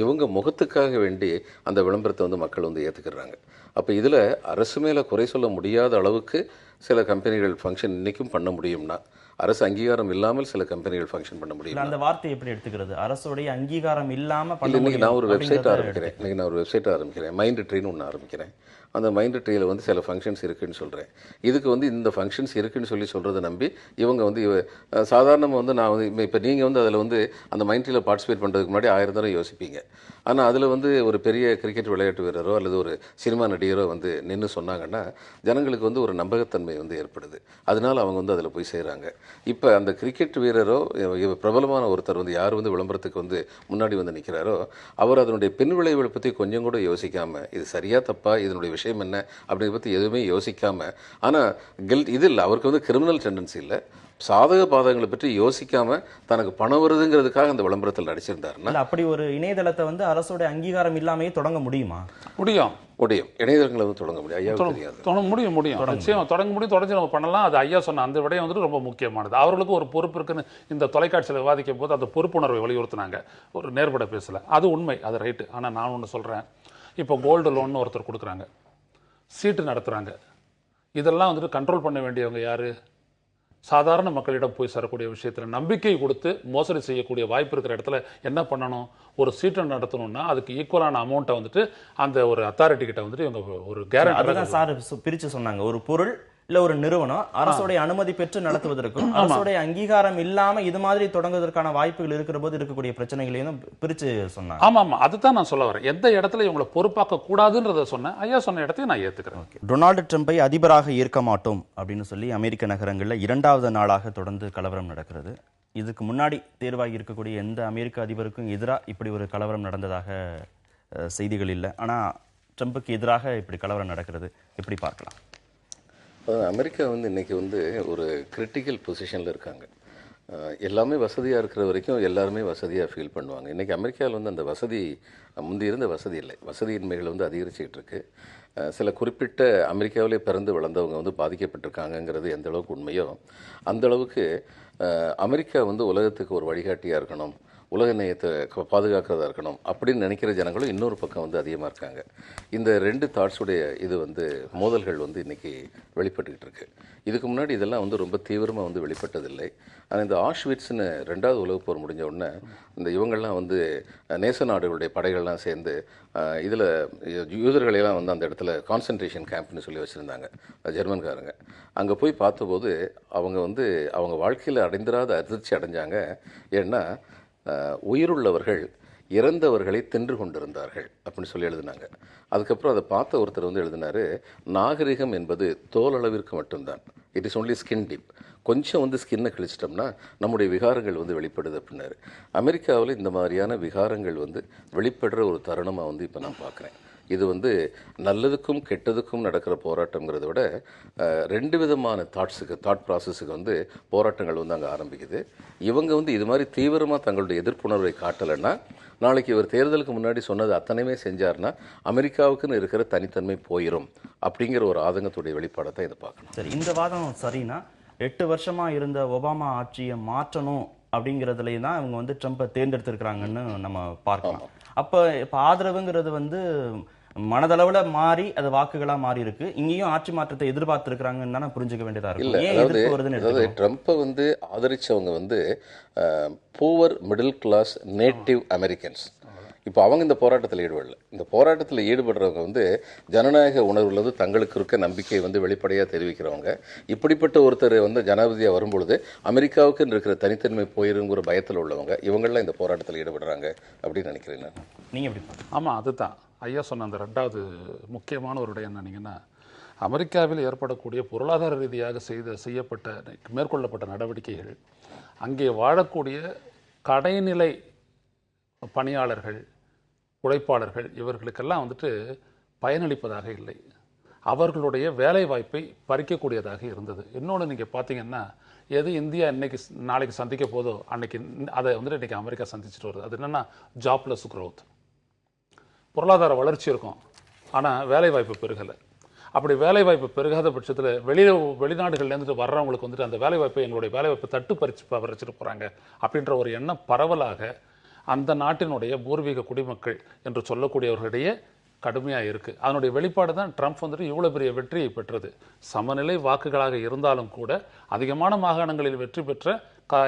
இவங்க முகத்துக்காக வேண்டி அந்த விளம்பரத்தை மக்கள் ஏற்றுக்கிறாங்க. அப்போ இதில் அரசு மேலே குறை சொல்ல முடியாத அளவுக்கு சில கம்பெனிகள் ஃபங்க்ஷன் இன்றைக்கும் பண்ண முடியும்னா அரசு அங்கீகாரம் இல்லாமல் சில கம்பெனிகள் ஃபங்க்ஷன் பண்ண முடியும்.
அந்த வார்த்தை எப்படி எடுத்துக்கிறது? அரசுடைய அங்கீகாரம் இல்லாமல்
இன்னைக்கு நான் ஒரு வெப்சைட் ஆரம்பிக்கிறேன், மைண்ட் ட்ரீன்னு ஒன்று ஆரம்பிக்கிறேன். அந்த மைண்ட் ட்ரீயில் சில ஃபங்க்ஷன்ஸ் இருக்குன்னு சொல்கிறேன். இதுக்கு இந்த ஃபங்க்ஷன்ஸ் இருக்குன்னு சொல்கிறத நம்பி இவங்க சாதாரணமாக நான் இப்போ நீங்கள் அதில் அந்த மைண்ட் ட்ரீயில் பார்ட்டிசிபேட் பண்ணுறதுக்கு முன்னாடி 1000 தடவை யோசிப்பீங்க. ஆனால் அதில் ஒரு பெரிய கிரிக்கெட் விளையாட்டு வீரரோ அல்லது ஒரு சினிமா நடிகரோ நின்று சொன்னாங்கன்னா ஜனங்களுக்கு ஒரு நம்பகத்தன்மை ஏற்படுது. அதனால அவங்க அதில் போய் செய்கிறாங்க. இப்போ அந்த கிரிக்கெட் வீரரோ பிரபலமான ஒருத்தர் யார் விளம்பரத்துக்கு முன்னாடி நிற்கிறாரோ அவர் அதனுடைய பின் விளைவுகளை பற்றி கொஞ்சம் கூட யோசிக்காமல் இது சரியா தப்பா இதனுடைய விஷயம் என்ன அப்படிங்கிறத பற்றி எதுவுமே யோசிக்காமல், ஆனால் இது இல்லை, அவருக்கு வந்து கிரிமினல் டெண்டன்சி இல்லை, சாதக பாதகங்களை பற்றி யோசிக்காம தனக்கு பணம் வருதுங்கிறதுக்காக அந்த விளம்பரத்தில் நடிச்சிருந்தாருன்னா,
அப்படி ஒரு இணையதளத்தை வந்து அரசோட அங்கீகாரம் இல்லாமையே தொடங்க முடியுமா?
முடியும்.
இணையதளங்களை வந்து தொடங்க முடியும். ஐயா தெரியாது.
முடியும் நிச்சயம் தொடங்க முடியும். தொடர்ந்து நம்ம பண்ணலாம். அது ஐயா சொன்ன அந்த விடயம் வந்துட்டு ரொம்ப முக்கியமானது. அவர்களுக்கு ஒரு பொறுப்பு இருக்குன்னு இந்த தொலைக்காட்சியில் விவாதிக்கும் போது அந்த பொறுப்புணர்வை வலியுறுத்தினாங்க. ஒரு நேர்பட பேசல, அது உண்மை, அது ரைட்டு. ஆனால் நான் ஒன்று சொல்கிறேன், இப்போ கோல்டு லோன் ஒருத்தர் கொடுக்குறாங்க, சீட்டு நடத்துகிறாங்க, இதெல்லாம் வந்துட்டு கண்ட்ரோல் பண்ண வேண்டியவங்க யாரு? சாதாரண மக்களிடம் போய் சேரக்கூடிய விஷயத்தில் நம்பிக்கை கொடுத்து மோசடி செய்யக்கூடிய வாய்ப்பு இருக்கிற இடத்துல என்ன பண்ணணும்? ஒரு சீட்டை நடத்தணும்னா அதுக்கு ஈக்குவலான அமௌண்ட்டை வந்துட்டு அந்த ஒரு அத்தாரிட்டி கிட்ட வந்துட்டு இவங்க ஒரு கேரண்டி
சார் பிரிச்சு சொன்னாங்க. ஒரு பொருள் இல்ல ஒரு நிறுவனம் அரசோடைய அனுமதி பெற்று நடத்துவதற்கும் அரசோடைய அங்கீகாரம் இல்லாம இது மாதிரி தொடங்குவதற்கான வாய்ப்புகள் இருக்கிற போது இருக்கக்கூடிய பிரச்சனைகளையும் பிரிச்சு சொன்னாங்க.
ஆமா, அதுதான் நான் சொல்ல வரேன். எந்த இடத்துல இவங்களை பொறுப்பாக்க கூடாதுன்றத சொன்னேன். ஐயா சொன்ன இடத்தையும் நான் ஏத்துக்கிறேன்.
டொனால்டு ட்ரம்பை அதிபராக ஏற்க மாட்டோம் அப்படின்னு சொல்லி அமெரிக்க நகரங்கள்ல 2வது நாளாக தொடர்ந்து கலவரம் நடக்கிறது. இதுக்கு முன்னாடி தேர்வாகி இருக்கக்கூடிய எந்த அமெரிக்க அதிபருக்கும் எதிராக இப்படி ஒரு கலவரம் நடந்ததாக செய்திகள் இல்லை. ஆனா ட்ரம்புக்கு எதிராக இப்படி கலவரம் நடக்கிறது எப்படி பார்க்கலாம்?
அமெரிக்கா வந்து இன்றைக்கி வந்து ஒரு கிரிட்டிக்கல் பொசிஷனில் இருக்காங்க. எல்லாமே வசதியாக இருக்கிற வரைக்கும் எல்லாருமே வசதியாக ஃபீல் பண்ணுவாங்க. இன்றைக்கி அமெரிக்காவில் வந்து அந்த வசதி முந்தி இருந்த வசதி இல்லை, வசதியின்மைகள் வந்து அதிகரிச்சுக்கிட்டு இருக்கு. சில குறிப்பிட்ட அமெரிக்காவிலே பிறந்து வளர்ந்தவங்க வந்து பாதிக்கப்பட்டிருக்காங்கங்கிறது எந்த அளவுக்கு உண்மையோ அந்த அளவுக்கு அமெரிக்கா வந்து உலகத்துக்கு ஒரு வழிகாட்டியாக இருக்கணும், உலக நேயத்தை பாதுகாக்கிறதா இருக்கணும் அப்படின்னு நினைக்கிற ஜனங்களும் இன்னொரு பக்கம் வந்து அதிகமாக இருக்காங்க. இந்த 2 தாட்ஸுடைய இது வந்து மோதல்கள் வந்து இன்றைக்கி வெளிப்பட்டுக்கிட்டு இருக்கு. இதுக்கு முன்னாடி இதெல்லாம் வந்து ரொம்ப தீவிரமாக வந்து வெளிப்பட்டதில்லை. ஆனால் இந்த ஆஷ்விட்ஸ்னு 2வது உலகப் போர் முடிஞ்ச உடனே இந்த இவங்கள்லாம் வந்து நேச நாடுகளுடைய படைகள்லாம் சேர்ந்து இதில் யூதர்களெல்லாம் வந்து அந்த இடத்துல கான்சன்ட்ரேஷன் கேம்ப்னு சொல்லி வச்சுருந்தாங்க ஜெர்மன்காரங்க. அங்கே போய் பார்த்தபோது அவங்க வந்து அவங்க வாழ்க்கையில் அடைந்திராத அதிர்ச்சி அடைஞ்சாங்க. ஏன்னா உயிருள்ளவர்கள் இறந்தவர்களை தின்று கொண்டிருந்தார்கள் அப்படின்னு சொல்லி எழுதினாங்க. அதுக்கப்புறம் அதை பார்த்த ஒருத்தர் வந்து எழுதினாரு, நாகரிகம் என்பது தோலளவிற்கு மட்டும்தான், it is only skin deep. கொஞ்சம் வந்து ஸ்கின்னை கிழிச்சிட்டோம்னா நம்முடைய விகாரங்கள் வந்து வெளிப்படுது அப்படின்னாரு. அமெரிக்காவில் இந்த மாதிரியான விகாரங்கள் வந்து வெளிப்படுற ஒரு தருணமாக வந்து இப்போ நான் பார்க்குறேன். இது வந்து நல்லதுக்கும் கெட்டதுக்கும் நடக்கிற போராட்டங்கிறத விட 2 விதமான தாட் ப்ராசஸுக்கு வந்து போராட்டங்கள் வந்து அங்கே ஆரம்பிக்குது. இவங்க வந்து இது மாதிரி தீவிரமாக தங்களுடைய எதிர்ப்புணர்வை காட்டலைன்னா நாளைக்கு இவர் தேர்தலுக்கு முன்னாடி சொன்னது அத்தனையுமே செஞ்சார்னா அமெரிக்காவுக்குன்னு இருக்கிற தனித்தன்மை போயிடும் அப்படிங்கிற ஒரு ஆதங்கத்துடைய வெளிப்பாடை தான் இதை பார்க்கணும்.
சரி, இந்த வாதம் சரினா 8 வருஷமா இருந்த ஒபாமா ஆட்சியை மாற்றணும் அப்படிங்கிறதுலேயே தான் இவங்க வந்து ட்ரம்பை தேர்ந்தெடுத்திருக்கிறாங்கன்னு நம்ம பார்க்கலாம். அப்போ இப்போ ஆதரவுங்கிறது வந்து மனதளவுல மாறி அது வாக்குகளா மாறி இருக்கு. இங்கேயும் ஆட்சி மாற்றத்தை எதிர்பார்த்திருக்கிறாங்கன்னு தானே புரிஞ்சுக்க வேண்டியதா இருக்கு.
அதாவது ட்ரம்பை வந்து ஆதரிச்சவங்க வந்து poor middle class native Americans. இப்போ அவங்க இந்த போராட்டத்தில் ஈடுபடல. இந்த போராட்டத்தில் ஈடுபடுறவங்க வந்து ஜனநாயக உணர்வுள்ளது தங்களுக்கு இருக்க நம்பிக்கையை வந்து வெளிப்படையாக தெரிவிக்கிறவங்க. இப்படிப்பட்ட ஒருத்தர் வந்து ஜனாதிபதியாக வரும்பொழுது அமெரிக்காவுக்குன்னு இருக்கிற தனித்தன்மை போயிருங்கிற பயத்தில் உள்ளவங்க இவங்கெல்லாம் இந்த போராட்டத்தில் ஈடுபடுறாங்க அப்படின்னு நினைக்கிறேன் நான்.
நீங்கள் எப்படி?
ஆமாம், அதுதான் ஐயா சொன்ன அந்த 2வது முக்கியமான ஒரு இடம் என்னன்னீங்கன்னா, அமெரிக்காவில் ஏற்படக்கூடிய பொருளாதார ரீதியாக மேற்கொள்ளப்பட்ட நடவடிக்கைகள் அங்கே வாழக்கூடிய கடைநிலை பணியாளர்கள், உழைப்பாளர்கள் இவர்களுக்கெல்லாம் வந்துட்டு பயனளிப்பதாக இல்லை. அவர்களுடைய வேலை வாய்ப்பை பறிக்கக்கூடியதாக இருந்தது. இன்னொன்று நீங்கள் பார்த்தீங்கன்னா, எது இந்தியா நாளைக்கு சந்திக்க போதோ அன்னைக்கு அதை வந்துட்டு இன்றைக்கி அமெரிக்கா சந்திச்சுட்டு வருது. அது என்னென்னா ஜாப்லெஸ் க்ரோத். பொருளாதார வளர்ச்சி இருக்கும், ஆனால் வேலைவாய்ப்பு பெருகலை. அப்படி வேலைவாய்ப்பு பெருகாத பட்சத்தில் வெளிநாடுகள்லேருந்து வர்றவங்களுக்கு வந்துட்டு அந்த வேலைவாய்ப்பை எங்களுடைய வேலைவாய்ப்பை தட்டு பறிச்சுட்டு போகிறாங்க அப்படின்ற ஒரு எண்ணம் பரவலாக அந்த நாட்டினுடைய பூர்வீக குடிமக்கள் என்று சொல்லக்கூடியவர்களிடையே கடுமையாக இருக்குது. அதனுடைய வெளிப்பாடு தான் ட்ரம்ப் வந்துட்டு இவ்வளோ பெரிய வெற்றியை பெற்றது. சமநிலை வாக்குகளாக இருந்தாலும் கூட அதிகமான மாகாணங்களில் வெற்றி பெற்ற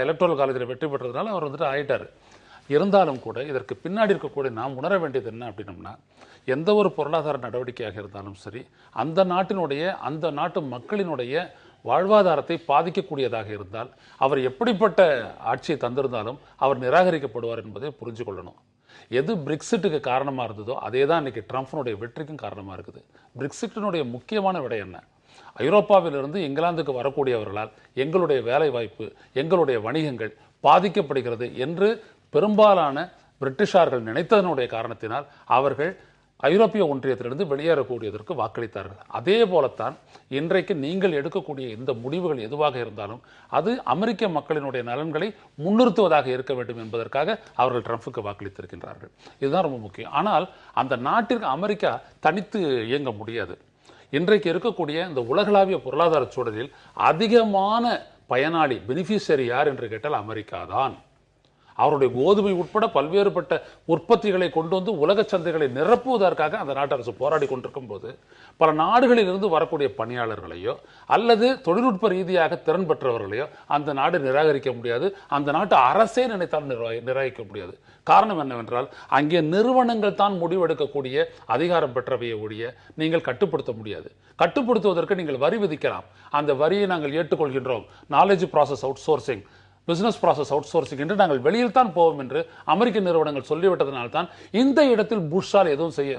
எலக்ட்ரல் காலேஜில் வெற்றி பெற்றதுனால அவர் வந்துட்டு ஆயிட்டார். இருந்தாலும் கூட இதற்கு பின்னாடி இருக்கக்கூடிய நாம் உணர வேண்டியது என்ன அப்படின்னம்னா, எந்த ஒரு பொருளாதார நடவடிக்கையாக இருந்தாலும் சரி அந்த நாட்டு மக்களினுடைய வாழ்வாதாரத்தை பாதிக்கக்கூடியதாக இருந்தால் அவர் எப்படிப்பட்ட ஆட்சியை தந்திருந்தாலும் அவர் நிராகரிக்கப்படுவார் என்பதை புரிஞ்சு கொள்ளணும். எது பிரெக்சிட்டுக்கு காரணமாக இருந்ததோ அதே தான் இன்னைக்கு ட்ரம்ப்னுடைய வெற்றிக்கும் காரணமாக இருக்குது. பிரெக்சிட்டினுடைய முக்கியமான விடை என்ன? ஐரோப்பாவிலிருந்து இங்கிலாந்துக்கு வரக்கூடியவர்களால் எங்களுடைய வேலை வாய்ப்பு, எங்களுடைய வணிகங்கள் பாதிக்கப்படுகிறது என்று பெரும்பாலான பிரிட்டிஷார்கள் நினைத்ததனுடைய காரணத்தினால் அவர்கள் ஐரோப்பிய ஒன்றியத்திலிருந்து வெளியேறக்கூடியதற்கு வாக்களித்தார்கள். அதே போலத்தான் இன்றைக்கு நீங்கள் எடுக்கக்கூடிய இந்த முடிவுகள் எதுவாக இருந்தாலும் அது அமெரிக்க மக்களினுடைய நலன்களை முன்னிறுத்துவதாக இருக்க வேண்டும் என்பதற்காக அவர்கள் ட்ரம்புக்கு வாக்களித்திருக்கின்றார்கள். இதுதான் ரொம்ப முக்கியம். ஆனால் அந்த நாட்டிற்கு அமெரிக்கா தனித்து இயங்க முடியாது. இன்றைக்கு இருக்கக்கூடிய இந்த உலகளாவிய பொருளாதார சூழலில் அதிகமான பயனாளி பெனிஃபிஷியரி யார் என்று கேட்டால் அமெரிக்கா தான். அவருடைய கோதுமை உட்பட பல்வேறுபட்ட உற்பத்திகளை கொண்டு வந்து உலக சந்தைகளை நிரப்புவதற்காக அந்த நாட்டு அரசு போராடி கொண்டிருக்கும் போது பல நாடுகளில் இருந்து வரக்கூடிய பணியாளர்களையோ அல்லது தொழில்நுட்ப ரீதியாக திறன் பெற்றவர்களையோ அந்த நாடு நிராகரிக்க முடியாது. அந்த நாட்டு அரசே நினைத்தால் நிராகரிக்க முடியாது. காரணம் என்னவென்றால் அங்கே நிறுவனங்கள் தான் முடிவெடுக்கக்கூடிய அதிகாரம் பெற்றவையை ஒழிய நீங்கள் கட்டுப்படுத்த முடியாது. கட்டுப்படுத்துவதற்கு நீங்கள் வரி விதிக்கலாம். அந்த வரியை நாங்கள் ஏற்றுக்கொள்கின்றோம். Knowledge process outsourcing, business process outsourcing என்று நாங்கள் வெளியில் தான் போவோம் என்று அமெரிக்க நிறுவனங்கள் சொல்லிவிட்டதனால்தான் இந்த இடத்தில் புஷ்ஷால் எதுவும் செய்ய,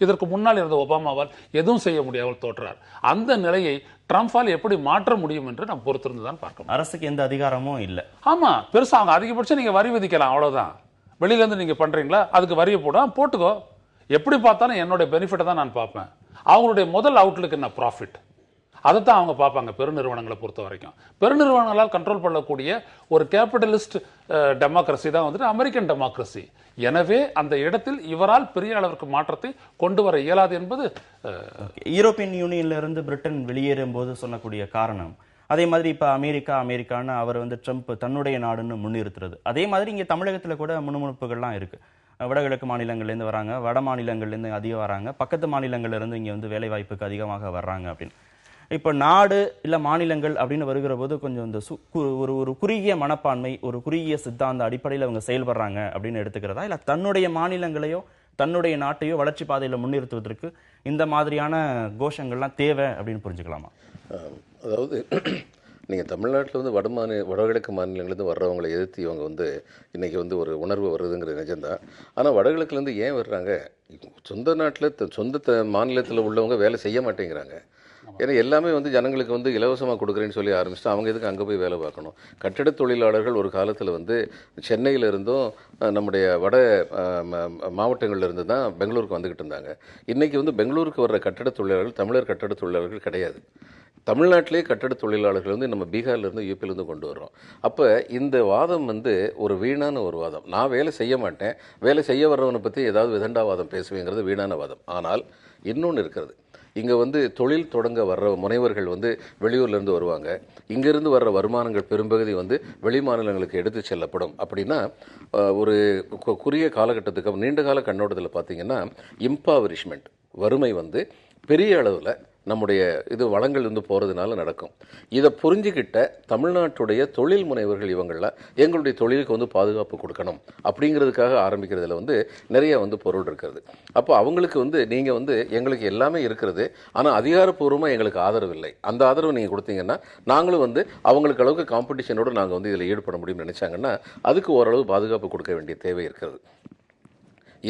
இதற்கு முன்னால் இருந்த ஒபாமாவால் எதுவும் செய்ய முடியாமல் தோற்றார். அந்த நிலையை ட்ரம்பால் எப்படி மாற்ற முடியும் என்று நாம் பொறுத்திருந்து தான் பார்க்கணும்.
அரசுக்கு எந்த அதிகாரமும் இல்லை.
ஆமா, பெருசா அவங்க அதிகபட்சம் நீங்க வரி விதிக்கலாம், அவ்வளவுதான். வெளியில இருந்து நீங்க பண்றீங்களா, அதுக்கு வரியை போட்டுக்கோ. எப்படி பார்த்தாலும் என்னோட பெனிஃபிட்டை தான் நான் பார்ப்பேன். அவங்களுடைய முதல் அவுட்லுக்கு என்ன ப்ராஃபிட், அதைத்தான் அவங்க பார்ப்பாங்க. பெருநிறுவனங்களை பொறுத்த வரைக்கும் பெருநிறுவனங்களால் கண்ட்ரோல் பண்ணக்கூடிய ஒரு கேபிட்டலிஸ்ட் டெமோக்ரஸி தான் வந்துட்டு அமெரிக்கன் டெமோக்ரஸி. எனவே அந்த இடத்தில் இவரால் பெரிய அளவிற்கு மாற்றத்தை கொண்டு வர இயலாது என்பது.
யூரோப்பியன் யூனியன்ல இருந்து பிரிட்டன் வெளியேறும் போது சொன்னக்கூடிய காரணம் அதே மாதிரி இப்ப அமெரிக்கான்னு அவர் வந்து ட்ரம்ப் தன்னுடைய நாடுன்னு முன்னிறுத்துறது. அதே மாதிரி இங்க தமிழகத்துல கூட முணுமுணுப்புகள்லாம் இருக்கு. வடகிழக்கு மாநிலங்கள்லேருந்து வராங்க, வட மாநிலங்கள்லேருந்து அதிகம் வராங்க, பக்கத்து மாநிலங்கள்ல இருந்து இங்க வந்து வேலை வாய்ப்புக்கு அதிகமாக வர்றாங்க அப்படின்னு. இப்போ நாடு இல்லை மாநிலங்கள் அப்படின்னு வருகிற போது கொஞ்சம் இந்த ஒரு குறுகிய மனப்பான்மை, ஒரு குறுகிய சித்தாந்த அடிப்படையில் அவங்க செயல்படுறாங்க அப்படின்னு எடுத்துக்கிறதா, இல்லை தன்னுடைய மாநிலங்களையோ தன்னுடைய நாட்டையோ வளர்ச்சி பாதையில் முன்னிறுத்துவதற்கு இந்த மாதிரியான கோஷங்கள்லாம் தேவை அப்படின்னு புரிஞ்சுக்கலாமா?
அதாவது நீங்கள் தமிழ்நாட்டில் வந்து வடகிழக்கு மாநிலங்கள்லேருந்து வர்றவங்களை எதிர்த்து இவங்க வந்து இன்றைக்கி வந்து ஒரு உணர்வு வருதுங்கிற நிஜம்தான். ஆனால் வடகிழக்குலேருந்து ஏன் வர்றாங்க? சொந்த நாட்டில் சொந்த மாநிலத்தில் உள்ளவங்க வேலை செய்ய மாட்டேங்கிறாங்க. ஏன்னா எல்லாமே வந்து ஜனங்களுக்கு வந்து இலவசமாக கொடுக்குறேன்னு சொல்லி ஆரம்பிச்சுட்டு அவங்க எதுக்கு அங்கே போய் வேலை பார்க்கணும்? கட்டிட தொழிலாளர்கள் ஒரு காலத்தில் வந்து சென்னையில் இருந்தும் நம்முடைய வட மாவட்டங்களில் இருந்து தான் பெங்களூருக்கு வந்துக்கிட்டு இருந்தாங்க. இன்றைக்கி வந்து பெங்களூருக்கு வர்ற கட்டிட தொழிலாளர்கள் தமிழர் கட்டிட தொழிலாளர்கள் கிடையாது. தமிழ்நாட்டிலே கட்டட தொழிலாளர்கள் வந்து நம்ம பீகார்லேருந்து யூபியிலேருந்து கொண்டு வர்றோம். அப்போ இந்த வாதம் வந்து ஒரு வீணான ஒரு வாதம். நான் வேலை செய்ய மாட்டேன், வேலை செய்ய வர்றவனை பற்றி ஏதாவது விதண்டாவாதம் பேசுவேங்கிறது வீணான வாதம். ஆனால் இன்னொன்று இருக்கிறது. இங்கே வந்து தொழில் தொடங்க வர்ற முனைவர்கள் வந்து வெளியூர்லேருந்து வருவாங்க. இங்கேருந்து வர்ற வருமானங்கள் பெரும்பகுதி வந்து வெளி மாநிலங்களுக்கு எடுத்து செல்லப்படும். அப்படின்னா ஒரு குறுகிய காலகட்டத்துக்கு நீண்ட கால கண்ணோட்டத்தில் பார்த்தீங்கன்னா இம்பாவரிஷ்மெண்ட், வறுமை வந்து பெரிய அளவில் நம்முடைய இது வளங்கள் வந்து போகிறதுனால நடக்கும். இதை புரிஞ்சுக்கிட்ட தமிழ்நாட்டுடைய தொழில் முனைவர்கள் இவங்களாம் எங்களுடைய தொழிலுக்கு வந்து பாதுகாப்பு கொடுக்கணும் அப்படிங்கிறதுக்காக ஆரம்பிக்கிறதுல வந்து நிறைய வந்து பொருள் இருக்கிறது. அப்போ அவங்களுக்கு வந்து நீங்கள் வந்து எங்களுக்கு எல்லாமே இருக்கிறது, ஆனால் அதிகாரப்பூர்வமாக எங்களுக்கு ஆதரவு இல்லை. அந்த ஆதரவு நீங்கள் கொடுத்தீங்கன்னா நாங்களும் வந்து அவங்களுக்கு அளவுக்கு காம்படிஷனோடு நாங்கள் வந்து இதில் ஈடுபட முடியும்னு நினச்சாங்கன்னா அதுக்கு ஓரளவு பாதுகாப்பு கொடுக்க வேண்டிய தேவை இருக்கிறது.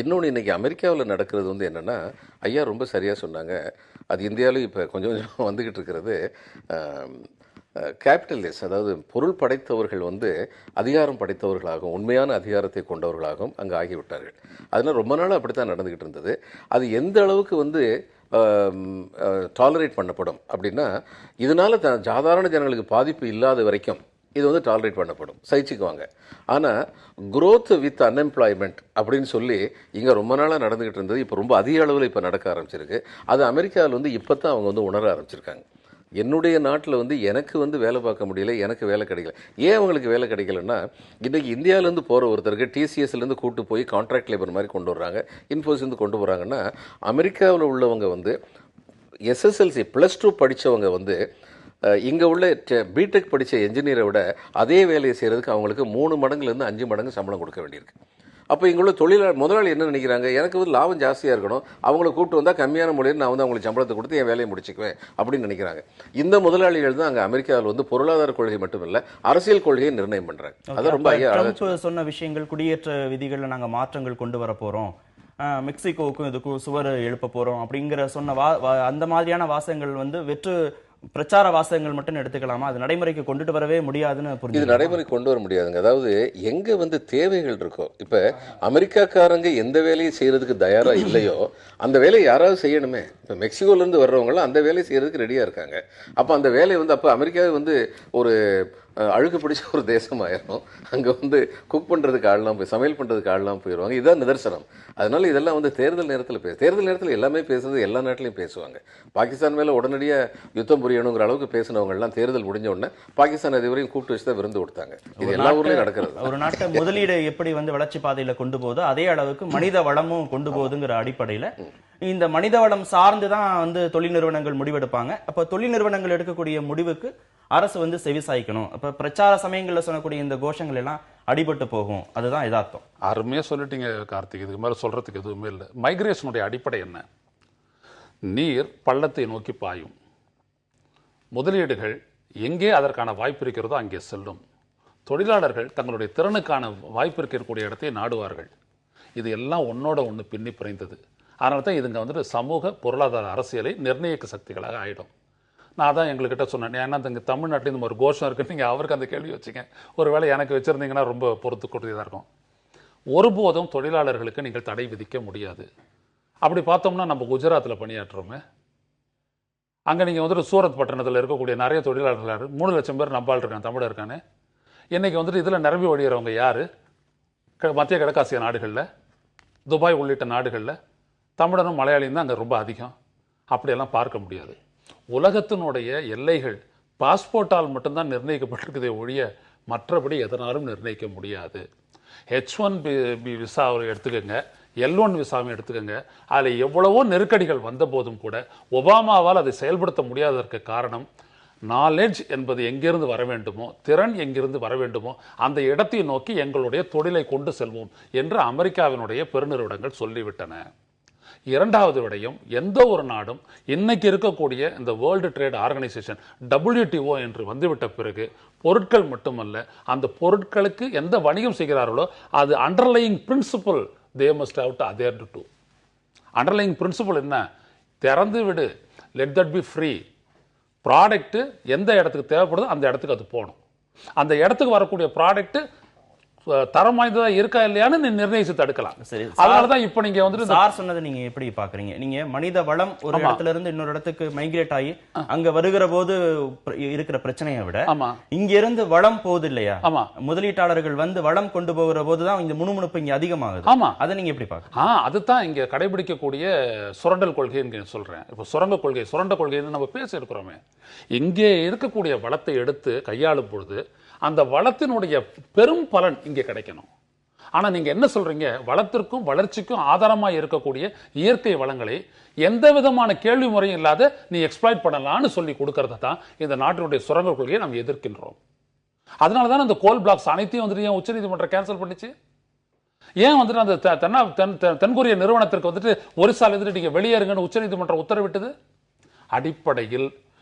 இன்னொன்று இன்றைக்கி அமெரிக்காவில் நடக்கிறது வந்து என்னென்னா, ஐயா ரொம்ப சரியாக சொன்னாங்க, அது இந்தியாவிலும் இப்போ கொஞ்சம் கொஞ்சம் வந்துக்கிட்டு இருக்கிறது. கேபிட்டலிஸ்ட், அதாவது பொருள் படைத்தவர்கள் வந்து அதிகாரம் படைத்தவர்களாகவும் உண்மையான அதிகாரத்தை கொண்டவர்களாகவும் அங்கே ஆகிவிட்டார்கள். அதனால் ரொம்ப நாள் அப்படித்தான் நடந்துக்கிட்டு இருந்தது. அது எந்த அளவுக்கு வந்து டாலரேட் பண்ணப்படும் அப்படின்னா, இதனால் சாதாரண ஜனங்களுக்கு பாதிப்பு இல்லாத வரைக்கும் இது வந்து டாலரேட் பண்ணப்படும், சகிச்சுக்குவாங்க. ஆனால் குரோத் வித் அன்எம்ப்ளாய்மெண்ட் அப்படின்னு சொல்லி இங்கே ரொம்ப நாளாக நடந்துக்கிட்டு இருந்தது. இப்போ ரொம்ப அதிக அளவில் இப்போ நடக்க ஆரம்பிச்சிருக்கு. அது அமெரிக்காவில் வந்து இப்போ தான் அவங்க வந்து உணர ஆரம்பிச்சிருக்காங்க. என்னுடைய நாட்டில் வந்து எனக்கு வந்து வேலை பார்க்க முடியல, எனக்கு வேலை கிடைக்கல. ஏன் அவங்களுக்கு வேலை கிடைக்கலன்னா, இன்றைக்கி இந்தியாவிலேருந்து போகிற ஒருத்தருக்கு டிசிஎஸ்லேருந்து கூட்டு போய் கான்ட்ராக்ட் லேபர் மாதிரி கொண்டு வர்றாங்க, இன்ஃபோசிஸ்லேருந்து கொண்டு போகிறாங்கன்னா, அமெரிக்காவில் உள்ளவங்க வந்து எஸ்எஸ்எல்சி +2 படித்தவங்க வந்து இங்கே உள்ள பிடெக் படித்த என்ஜினியரை விட அதே வேலையை செய்கிறதுக்கு அவங்களுக்கு 3 மடங்குலேருந்து 5 மடங்கு சம்பளம் கொடுக்க வேண்டியிருக்கு. அப்போ இங்குள்ள முதலாளி என்ன நினைக்கிறாங்க, எனக்கு வந்து லாபம் ஜாஸ்தியாக இருக்கணும், அவங்கள கூப்பிட்டு வந்தால் கம்மியான முறையில் நான் வந்து அவங்களுக்கு சம்பளத்தை கொடுத்து என் வேலையை முடிச்சுக்குவேன் அப்படின்னு நினைக்கிறாங்க. இந்த முதலாளிகள் தான் அங்கே அமெரிக்காவில் வந்து பொருளாதார கொள்கை மட்டும் இல்லை, அரசியல் கொள்கையை நிர்ணயம் பண்ணுறாங்க. அதான் ரொம்ப
சொன்ன விஷயங்கள், குடியேற்ற விதிகளில் நாங்கள் மாற்றங்கள் கொண்டு வர போகிறோம், மெக்சிகோவுக்கும் இதுக்கும் சுவர் எழுப்ப போகிறோம் அப்படிங்கிற சொன்ன அந்த மாதிரியான வாசகங்கள் வந்து பிரச்சார வாசகங்கள் மட்டும் எடுத்துக்கலாமா? அது நடைமுறைக்கு கொண்டுட்டு வரவே முடியாதுன்னு
இது
புரிஞ்சு.
நடைமுறை கொண்டு வர முடியாதுங்க. அதாவது எங்க வந்து தேவைகள் இருக்கோ, இப்ப அமெரிக்காக்காரங்க எந்த வேலையை செய்யறதுக்கு தயாரா இல்லையோ அந்த வேலையை யாராவது செய்யணுமே. இப்ப மெக்சிகோல இருந்து வர்றவங்க அந்த வேலையை செய்யறதுக்கு ரெடியா இருக்காங்க. அப்ப அந்த வேலையை வந்து அப்ப அமெரிக்காவை வந்து ஒரு அழுக்கு பிடிச்ச ஒரு தேசம் ஆயிரும். அங்க வந்து குக் பண்றதுக்கு ஆள்லாம் போய் சமையல் பண்றதுக்கு ஆள்லாம் போயிடுவாங்க. இதுதான் நிதர்சனம். அதனால இதெல்லாம் வந்து தேர்தல் நேரத்தில் எல்லாமே பேசுறது எல்லா நாட்டிலையும் பேசுவாங்க. பாகிஸ்தான் மேல உடனடியா யுத்தம் புரியணுங்கிற அளவுக்கு பேசினவங்க எல்லாம் தேர்தல் முடிஞ்ச உடனே பாகிஸ்தான் அதிபரையும் கூப்பிட்டு வச்சு தான் விருந்து கொடுத்தாங்க. இது எல்லா ஊர்லயும் நடக்கிறது.
ஒரு நாட்டை முதலீடு எப்படி வந்து வளர்ச்சி பாதையில கொண்டு போதோ அதே அளவுக்கு மனித வளமும் கொண்டு போகுதுங்கிற அடிப்படையில இந்த மனித வளம் சார்ந்துதான் வந்து தொழில் நிறுவனங்கள் முடிவெடுப்பாங்க. அப்ப தொழில் நிறுவனங்கள் எடுக்கக்கூடிய முடிவுக்கு அரசு வந்து செவிசாய்க்கணும். அப்ப பிரச்சார சமயங்கள்ல சொல்லக்கூடிய இந்த கோஷங்கள் எல்லாம் அடிபட்டு போகும். அதுதான் யதார்த்தம்.
அருமையா சொல்லிட்டீங்க கார்த்திக். இதுக்கு மேல சொல்றதுக்கு எதுவுமே இல்லை. மைக்ரேஷனுடைய அடிப்படை என்ன? நீர் பள்ளத்தை நோக்கி பாயும். முதலீடுகள் எங்கே அதற்கான வாய்ப்பு இருக்கிறதோ அங்கே செல்லும். தொழிலாளர்கள் தங்களுடைய திறனுக்கான வாய்ப்பு இருக்கக்கூடிய இடத்தை நாடுவார்கள். இது எல்லாம் ஒன்னோட ஒன்று பின்னி பிணைந்தது. அதனால தான் இதுங்க வந்துட்டு சமூக பொருளாதார அரசியலை நிர்ணயிக்க சக்திகளாக ஆயிடும். நான் தான் எங்கள்கிட்ட சொன்னேன், ஏன்னா இங்கே தமிழ்நாட்டில் இந்த ஒரு கோஷம் இருக்குன்னு நீங்கள் அவருக்கு அந்த கேள்வி வச்சுங்க. ஒருவேளை எனக்கு வச்சுருந்தீங்கன்னா ரொம்ப பொறுத்துக்கூடியதாக இருக்கும். ஒருபோதும் தொழிலாளர்களுக்கு நீங்கள் தடை விதிக்க முடியாது. அப்படி பார்த்தோம்னா நம்ம குஜராத்தில் பணியாற்றுறோமே, அங்கே நீங்கள் வந்துட்டு சூரத் பட்டணத்தில் இருக்கக்கூடிய நிறைய தொழிலாளர்கள் 3 லட்சம் பேர் நம்பால் இருக்காங்க, தமிழர் இருக்கானே. இன்றைக்கி வந்துட்டு இதில் நிரம்பி ஒழிகிறவங்க யார்? மத்திய கிழக்காசிய நாடுகளில், துபாய் உள்ளிட்ட நாடுகளில் தமிழனும் மலையாளியும் தான் அங்கே ரொம்ப அதிகம். அப்படியெல்லாம் பார்க்க முடியாது. உலகத்தினுடைய எல்லைகள் பாஸ்போர்ட்டால் மட்டும்தான் நிர்ணயிக்கப்பட்டிருக்குதே ஒழிய மற்றபடி எதனாலும் நிர்ணயிக்க முடியாது. H1B விசாவை எடுத்துக்கோங்க, L1 விசாவை எடுத்துக்கோங்க. அதில் எவ்வளவோ நெருக்கடிகள் வந்த போதும் கூட ஒபாமாவால் அதை செயல்படுத்த முடியாததற்கு காரணம், நாலேஜ் என்பது எங்கிருந்து வர வேண்டுமோ, திறன் எங்கிருந்து வர வேண்டுமோ அந்த இடத்தை நோக்கி எங்களுடைய தொழிலை கொண்டு செல்வோம் என்று அமெரிக்காவினுடைய பெருநிறுவனங்கள் சொல்லிவிட்டன. இரண்டாவது விடயம், எந்த ஒரு நாடும் இன்னைக்கு இருக்கக்கூடிய இந்த வேர்ல்டு ட்ரேட் ஆர்கனைசேஷன் WTO என்று வந்துவிட்ட பிறகு பொருட்கள் மட்டுமல்ல, அந்த பொருட்களுக்கு எந்த வணிகம் செய்கிறார்களோ அது underlying principle they must have to adhere to. Underlying principle என்ன? திறந்து விடு, let that be free. Product எந்த இடத்துக்கு தேவைப்படுதோ அந்த இடத்துக்கு அது போகணும். அந்த இடத்துக்கு வரக்கூடிய ப்ராடக்ட் தரம் வாய்ந்ததா இருக்கா இல்லையான்னு நீ நிர்ணயிச்சு தடுக்கலாம்.
சரி,
அதனாலதான் இப்ப நீங்க வந்து
சார் சொன்னதை நீங்க எப்படி பாக்குறீங்க? நீங்க மனித வளம் ஒரு இடத்துல இருந்து இன்னொரு இடத்துக்கு மைக்ரேட் ஆகி அங்க வருகிற போது இருக்கிற பிரச்சனையை விட இங்க இருந்து வளம் போகுது இல்லையா? முதலீட்டாளர்கள் வந்து வளம் கொண்டு போகிற போதுதான் இந்த முணுமுணுப்பு இங்க அதிகமாகுது.
ஆமா,
அதை நீங்க எப்படி பாக்க?
அதுதான் இங்க கடைபிடிக்கக்கூடிய சுரண்டல் கொள்கைன்னு சொல்றேன். இப்ப சுரண்ட கொள்கைன்னு நம்ம பேச இருக்கிறோமே, இங்கே இருக்கக்கூடிய வளத்தை எடுத்து கையாளும் பொழுது அந்த வளத்தினுடைய பெரும் பலன் இங்கே கிடைக்கணும். ஆனா நீங்க என்ன சொல்றீங்க? வளத்திற்கும் வளர்ச்சிக்கும் ஆதாரமா இருக்கக்கூடிய இயற்கை வளங்களை எந்த விதமான கேள்வி முறையும் இல்லாத நீ எக்ஸ்ப்ளாய்ட் பண்ணலாம்னு சொல்லி கொடுக்கறத தான் இந்த நாட்டினுடைய சுரங்க கொள்கையை நம்ம எதிர்க்கின்றோம். அதனாலதான் அந்த கோல் பிளாக்ஸ் அனைத்தையும் வந்துட்டு ஏன் உச்சநீதிமன்றம் கேன்சல் பண்ணிச்சு? ஏன் வந்துட்டு அந்த தென்கொரிய நிறுவனத்திற்கு வந்துட்டு ஒரிசால இருந்து நீங்க வெளியேறுங்கன்னு உச்சநீதிமன்றம் உத்தரவிட்டது? அடிப்படையில்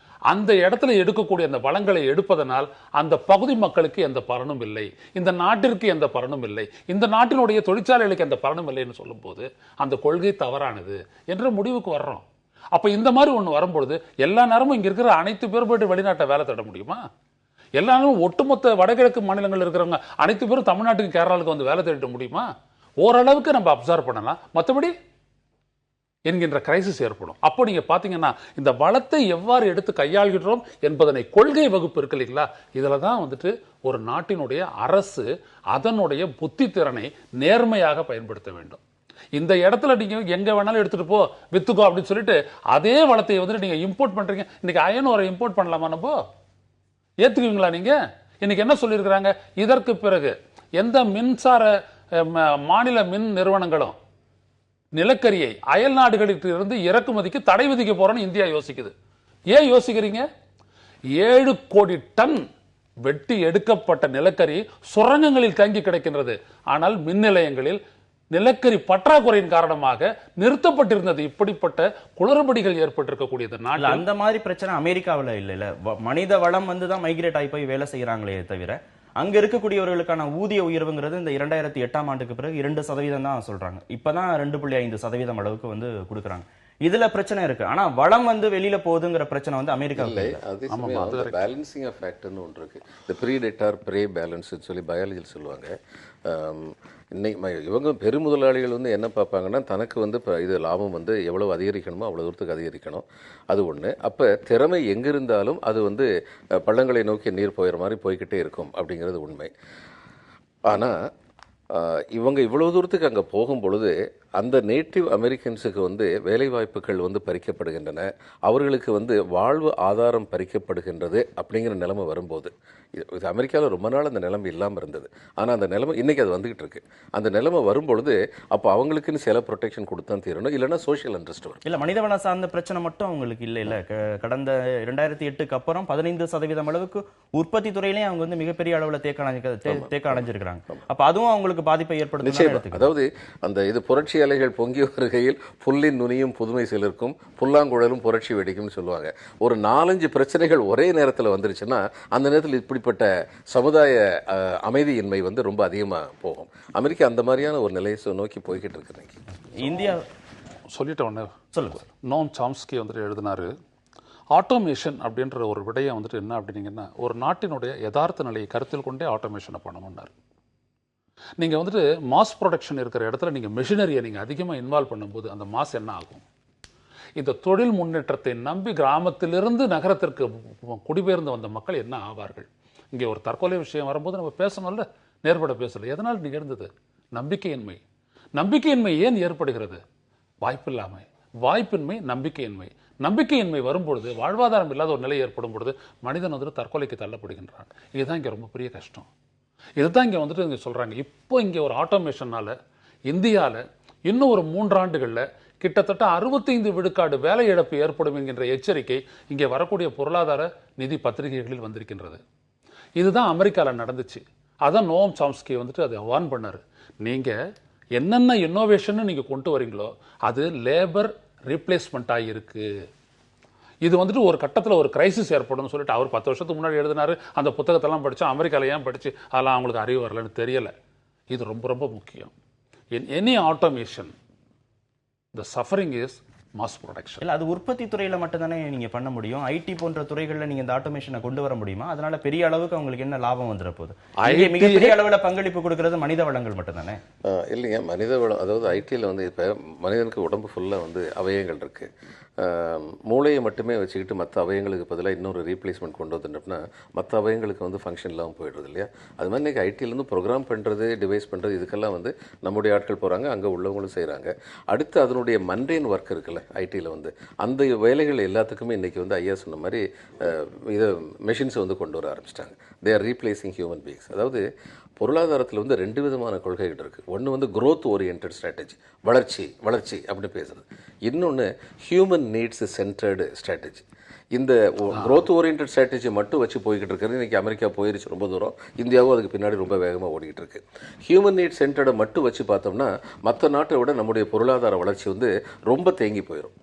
அந்த இடத்துல எடுக்கக்கூடிய அந்த வளங்களை எடுப்பதனால் அந்த பகுதி மக்களுக்கு எந்த பலனும் இல்லை, இந்த நாட்டிற்கு எந்த பலனும் இல்லை, இந்த நாட்டினுடைய தொழிற்சாலைகளுக்கு எந்த பலனும் இல்லைன்னு சொல்லும் போது அந்த கொள்கை தவறானது என்ற முடிவுக்கு வர்றோம். அப்ப இந்த மாதிரி ஒண்ணு வரும்பொழுது எல்லா நேரமும் இங்க இருக்கிற அனைத்து பேர் போயிட்டு வெளிநாட்டை வேலை தேட முடியுமா? எல்லா நேரமும் ஒட்டுமொத்த வடகிழக்கு மாநிலங்கள் இருக்கிறவங்க அனைத்து பேரும் தமிழ்நாட்டுக்கு கேரளாவுக்கு வந்து வேலை தேடிட முடியுமா? ஓரளவுக்கு நம்ம அப்சர்வ் பண்ணலாம், மற்றபடி என்கின்ற கிரைசிஸ் ஏற்படும். அப்போ நீங்க பாத்தீங்கன்னா இந்த வளத்தை எவ்வாறு எடுத்து கையாள்கிறோம் என்பதனை கொள்கை வகுப்பு இருக்கு இல்லைங்களா, இதுல தான் வந்துட்டு ஒரு நாட்டினுடைய அரசு அதனுடைய புத்தி திறனை நேர்மையாக பயன்படுத்த வேண்டும். இந்த இடத்துல நீங்க எங்க வேணாலும் எடுத்துட்டு போ, வித்துக்கோ அப்படின்னு சொல்லிட்டு அதே வளத்தை வந்துட்டு நீங்க இம்போர்ட் பண்றீங்க. இன்னைக்கு அயன் ஒரு இம்போர்ட் பண்ணலாமா? நம்ம ஏத்துக்குவீங்களா? நீங்க இன்னைக்கு என்ன சொல்லியிருக்கிறாங்க? இதற்கு பிறகு எந்த மின்சார மாநில மின் நிறுவனங்களும் நிலக்கரியை அயல் நாடுகளில் இருந்து இறக்குமதிக்கு தடை விதிக்க போறோம்னு இந்தியா யோசிக்குது. ஏன் யோசிக்கிறீங்க? 7 கோடி டன் வெட்டி எடுக்கப்பட்ட நிலக்கரி சுரங்கங்களில் தங்கி கிடக்கின்றது. ஆனால் மின் நிலையங்களில் நிலக்கரி பற்றாக்குறையின் காரணமாக நிறுத்தப்பட்டிருந்தது. இப்படிப்பட்ட குளறுபடிகள் ஏற்பட்டிருக்கக்கூடியது நாட்டில்.
அந்த மாதிரி பிரச்சனை அமெரிக்காவில் இல்ல. மனித வளம் வந்துதான் மைக்ரேட் ஆகி போய் வேலை செய்யறாங்களே தவிர அங்க இருக்கக்கூடியவர்களுக்கான ஊதிய உயர்வுங்கிறது இந்த 2008ஆம் ஆண்டுக்கு பிறகு 2% தான் சொல்றாங்க. இப்பதான் 2.5% அளவுக்கு வந்து கொடுக்குறாங்க. இதுல பிரச்சனை இருக்கு. ஆனா வளம் வந்து வெளியில போகுதுங்கிற பிரச்சனை வந்து அமெரிக்கா
இல்லை, அதே சமயம் பேலன்சிங் ஆஃப் ஃபேக்டர்னு ஒன்று இருக்கு. இந்த ப்ரீடேட்டார் ப்ரே பேலன்ஸ்னு சொல்லி பயாலஜியில் சொல்லுவாங்க. இன்னைக்கு இவங்க பெருமுதலாளிகள் வந்து என்ன பார்ப்பாங்கன்னா, தனக்கு வந்து இப்போ இது லாபம் வந்து எவ்வளவு அதிகரிக்கணுமோ அவ்வளோ தூரத்துக்கு அதிகரிக்கணும். அது ஒன்று. அப்போ திறமை எங்கே இருந்தாலும் அது வந்து பள்ளங்களை நோக்கி நீர் போயிற மாதிரி போய்கிட்டே இருக்கும் அப்படிங்கிறது உண்மை. ஆனால் இவங்க இவ்வளோ தூரத்துக்கு அங்கே போகும் பொழுது அந்த நேட்டிவ் அமெரிக்கன்ஸுக்கு வந்து வேலைவாய்ப்புகள் வந்து பறிக்கப்படுகின்றன, அவர்களுக்கு வந்து வாழ்வு ஆதாரம் பறிக்கப்படுகின்றது அப்படிங்கிற நிலைமை வரும்போது, இது அமெரிக்காவில் ரொம்ப நாள் அந்த நிலைமை இல்லாமல் இருந்தது. ஆனால் அந்த நிலைமை இன்றைக்கி அது வந்துகிட்டு இருக்கு. அந்த நிலைமை வரும்பொழுது அப்போ அவங்களுக்குன்னு சில ப்ரொடெக்ஷன் கொடுத்தான் தீரணும், இல்லைன்னா சோஷியல் இன்ட்ரெஸ்ட் வரும்.
இல்லை, மனிதவள சார்ந்த பிரச்சனை மட்டும் அவங்களுக்கு இல்லை. கடந்த 2008க்கு அப்புறம் 15% அளவுக்கு உற்பத்தி துறையிலேயே அவங்க வந்து மிகப்பெரிய அளவில் தேக்க அடைஞ்சிருக்கிறாங்க. அப்போ அதுவும் அவங்களுக்கு பாதிப்பை ஏற்படுத்தும்.
அதாவது அந்த இது புரட்சி அலைகள் பொங்கி வருகையில் புல்லின் நுனியும் புதுமை சிலருக்கும் புல்லாங்குழலும் புரட்சி வெடிக்கும்னு சொல்லுவாங்க. ஒரு 4-5 பிரச்சனைகள் ஒரே நேரத்தில் வந்துருச்சுன்னா அந்த நேரத்தில் இப்படிப்பட்ட சமுதாய அமைதியின்மை வந்து ரொம்ப அதிகமாக போகும். அமெரிக்கா அந்த மாதிரியான ஒரு நிலையை நோக்கி போய்கிட்டு இருக்கு.
இந்தியா
சொல்லிட்ட உடனே
சொல்லுங்க.
நோம் சாம்ஸ்கி வந்துட்டு எழுதினாரு, ஆட்டோமேஷன் அப்படின்ற ஒரு விடயம் வந்துட்டு என்ன அப்படின்னீங்கன்னா, ஒரு நாட்டினுடைய யதார்த்த நிலையை கருத்தில் கொண்டே ஆட்டோமேஷனை பண்ணணும்னாரு. நீங்கள் வந்துட்டு மாஸ் ப்ரொடக்ஷன் இருக்கிற இடத்துல நீங்கள் மெஷினரியை நீங்கள் அதிகமாக இன்வால்வ் பண்ணும்போது அந்த மாஸ் என்ன ஆகும்? இந்த தொழில் முன்னேற்றத்தை நம்பி கிராமத்திலிருந்து நகரத்திற்கு குடிபெயர்ந்து வந்த மக்கள் என்ன ஆவார்கள்? இங்கே ஒரு தற்கொலை விஷயம் வரும்போது நம்ம பேசணும்ல, நேர்பட பேசல. எதனால் நிகழ்ந்தது? நம்பிக்கையின்மை. நம்பிக்கையின்மை ஏன் ஏற்படுகிறது? வாய்ப்பில்லாமை, வாய்ப்பின்மை, நம்பிக்கையின்மை. நம்பிக்கையின்மை வரும்பொழுது, வாழ்வாதாரம் இல்லாத ஒரு நிலை ஏற்படும் பொழுது மனிதன் வந்துட்டு தற்கொலைக்கு தள்ளப்படுகின்றான். இதுதான் இங்கே ரொம்ப பெரிய கஷ்டம். இதுதான் இங்கே வந்துட்டு இங்கே சொல்கிறாங்க. இப்போ இங்கே ஒரு ஆட்டோமேஷனால் இந்தியாவில் இன்னும் ஒரு 3 ஆண்டுகளில் கிட்டத்தட்ட 65 விழுக்காடு வேலை இழப்பு ஏற்படும் என்கின்ற எச்சரிக்கை இங்கே வரக்கூடிய பொருளாதார நிதி பத்திரிகைகளில் வந்திருக்கின்றது. இதுதான் அமெரிக்காவில் நடந்துச்சு. அதான் நோம் சாம்ஸ்கி வந்துட்டு அதை வார்ன் பண்ணார். நீங்கள் என்னென்ன இன்னோவேஷன் நீங்கள் கொண்டு வரீங்களோ அது லேபர் ரீப்ளேஸ்மெண்ட் ஆகியிருக்கு. இது வந்துட்டு ஒரு கட்டத்தில் ஒரு கிரைசிஸ் ஏற்படும் சொல்லிட்டு அவர் 10 வருஷத்துக்கு முன்னாடி எழுதினாரு. அந்த புத்தகத்தெல்லாம் படித்தோம். அமெரிக்காவில் ஏன் படித்து அதெல்லாம் அவங்களுக்கு அறிவு வரலன்னு தெரியலை. இது ரொம்ப ரொம்ப முக்கியம். In any automation the suffering is mass production.
இல்லை, அது உற்பத்தி துறையில் மட்டும்தானே நீங்கள் பண்ண முடியும். ஐடி போன்ற துறைகளில் நீங்கள் இந்த ஆட்டோமேஷனை கொண்டு வர முடியுமா? அதனால பெரிய அளவுக்கு அவங்களுக்கு என்ன லாபம் வந்துட போகுது? மிகப்பெரிய அளவில் பங்களிப்பு கொடுக்கறது மனித வளங்கள் மட்டும்தானே?
இல்லைங்க, மனித வளம். அதாவது ஐடியில் வந்து இப்போ மனிதனுக்கு உடம்பு ஃபுல்லாக வந்து அவயங்கள் இருக்குது. மூளையை மட்டுமே வச்சுக்கிட்டு மற்ற அவயங்களுக்கு பதிலாக இன்னொரு ரீப்ளேஸ்மெண்ட் கொண்டு வந்துட்டோம்னா மற்ற அவயங்களுக்கு வந்து ஃபங்க்ஷன் இல்லாமல் போயிடுறது இல்லையா? அது மாதிரி இன்றைக்கி ஐடியிலேருந்து ப்ரோக்ராம் பண்ணுறது, டிவைஸ் பண்ணுறது, இதுக்கெல்லாம் வந்து நம்முடைய ஆட்கள் போகிறாங்க, அங்கே உள்ளவங்களும் செய்கிறாங்க. அடுத்து அதனுடைய மண்டேன் ஒர்க் இருக்குல்ல ஐடியில் வந்து, அந்த வேலைகள் எல்லாத்துக்குமே இன்றைக்கி வந்து ஐயா சொன்ன மாதிரி இதை மெஷின்ஸை வந்து கொண்டு வர ஆரம்பிச்சிட்டாங்க. They are replacing human beings. அதாவது பொருளாதாரத்தில் வந்து 2 விதமான கொள்கைகள் இருக்குது. ஒன்று வந்து growth oriented strategy, வளர்ச்சி வளர்ச்சி அப்படின்னு பேசுறது. இன்னொன்று ஹியூமன் நீட்ஸ் சென்டர்டு ஸ்ட்ராட்டஜி. இந்த growth oriented strategy மட்டும் வச்சு போய்கிட்டு இருக்கிறது. இன்றைக்கி அமெரிக்கா போயிருச்சு ரொம்ப தூரம், இந்தியாவும் அதுக்கு பின்னாடி ரொம்ப வேகமாக ஓடிக்கிட்டு இருக்கு. ஹியூமன் நீட் சென்டர்டை மட்டும் வச்சு பார்த்தோம்னா மற்ற நாட்டை விட நம்முடைய பொருளாதார வளர்ச்சி வந்து ரொம்ப தேங்கி போயிடும்.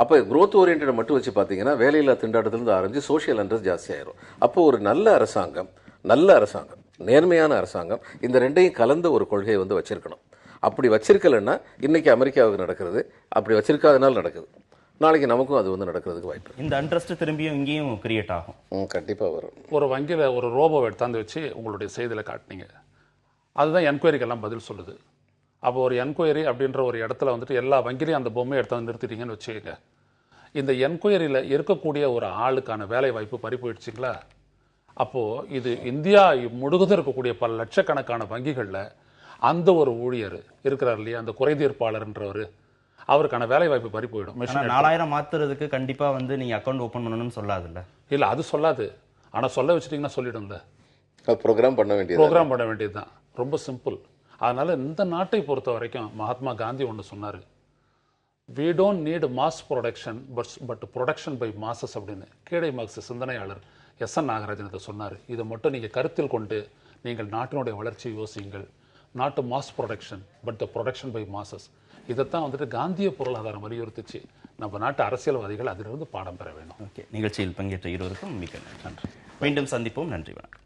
அப்போ growth oriented மட்டும் வச்சு பார்த்தீங்கன்னா வேலையில்லா திண்டாட்டத்திலிருந்து ஆரம்பித்து சோஷியல் இன்ட்ரெஸ்ட் ஜாஸ்தியாயிரும். அப்போ ஒரு நல்ல அரசாங்கம், நேர்மையான அரசாங்கம் இந்த ரெண்டையும் கலந்த ஒரு கொள்கையை வந்து வச்சிருக்கணும். அப்படி வச்சிருக்கலன்னா இன்னைக்கு அமெரிக்காவுக்கு நடக்கிறது, அப்படி வச்சிருக்காதனால நடக்குது. நாளைக்கு நமக்கும் அது வந்து நடக்கிறதுக்கு வாய்ப்பு.
இந்த இன்ட்ரெஸ்ட் திரும்பியும் இங்கேயும் கிரியேட் ஆகும்.
கண்டிப்பாக வரும்.
ஒரு வங்கியில் ஒரு ரோபோ எடுத்தாந்து வச்சு உங்களுடைய செய்தியில் காட்டினீங்க, அதுதான் என்கொயரிக்கெல்லாம் பதில் சொல்லுது. அப்போ ஒரு என்கொயரி அப்படின்ற ஒரு இடத்துல வந்துட்டு எல்லா வங்கிலையும் அந்த பொம்மையை எடுத்தாந்து நிறுத்திட்டீங்கன்னு வச்சுக்கோங்க. இந்த என்கொயரியில் இருக்கக்கூடிய ஒரு ஆளுக்கான வேலை வாய்ப்பு பறி போயிடுச்சிங்களா? அப்போது இது இந்தியா முழுவதும் இருக்கக்கூடிய பல லட்சக்கணக்கான வங்கிகளில் அந்த ஒரு ஊழியர் இருக்கிறார் இல்லையா, அந்த குறைதீர்ப்பாளர்ன்றவர், அவருக்கான வேலை வாய்ப்பு பறி போயிடும்.
4000 மாத்துறதுக்கு கண்டிப்பாக வந்து நீங்கள் அக்கௌண்ட் ஓப்பன் பண்ணணும்னு சொல்லாதுல்ல?
இல்லை, அது சொல்லாது. ஆனால் சொல்ல வச்சுட்டிங்கன்னா சொல்லிடும்ல.
ப்ரோக்ராம் பண்ண
வேண்டியது தான். ரொம்ப சிம்பிள். அதனால் இந்த நாட்டை பொறுத்த வரைக்கும் மகாத்மா காந்தி ஒன்று சொன்னார், we don't need mass production but production by masses அப்படின்னு. கீழே மார்க்ஸ் சிந்தனையாளர் எஸ்.என். நாகராஜன் இதை சொன்னார். இதை மட்டும் நீங்கள் கருத்தில் கொண்டு நீங்கள் நாட்டினுடைய வளர்ச்சியை யோசியுங்கள். நாட்டு mass production but the production by masses. இதைத்தான் வந்துட்டு காந்திய பொருளாதாரம் வலியுறுத்துச்சு. நம்ம நாட்டு அரசியல்வாதிகள் அதிலிருந்து பாடம் பெற வேணும்.
ஓகே, நிகழ்ச்சியில் பங்கேற்ற இருவருக்கும் மிக்க நன்றி. மீண்டும் சந்திப்போம். நன்றி, வணக்கம்.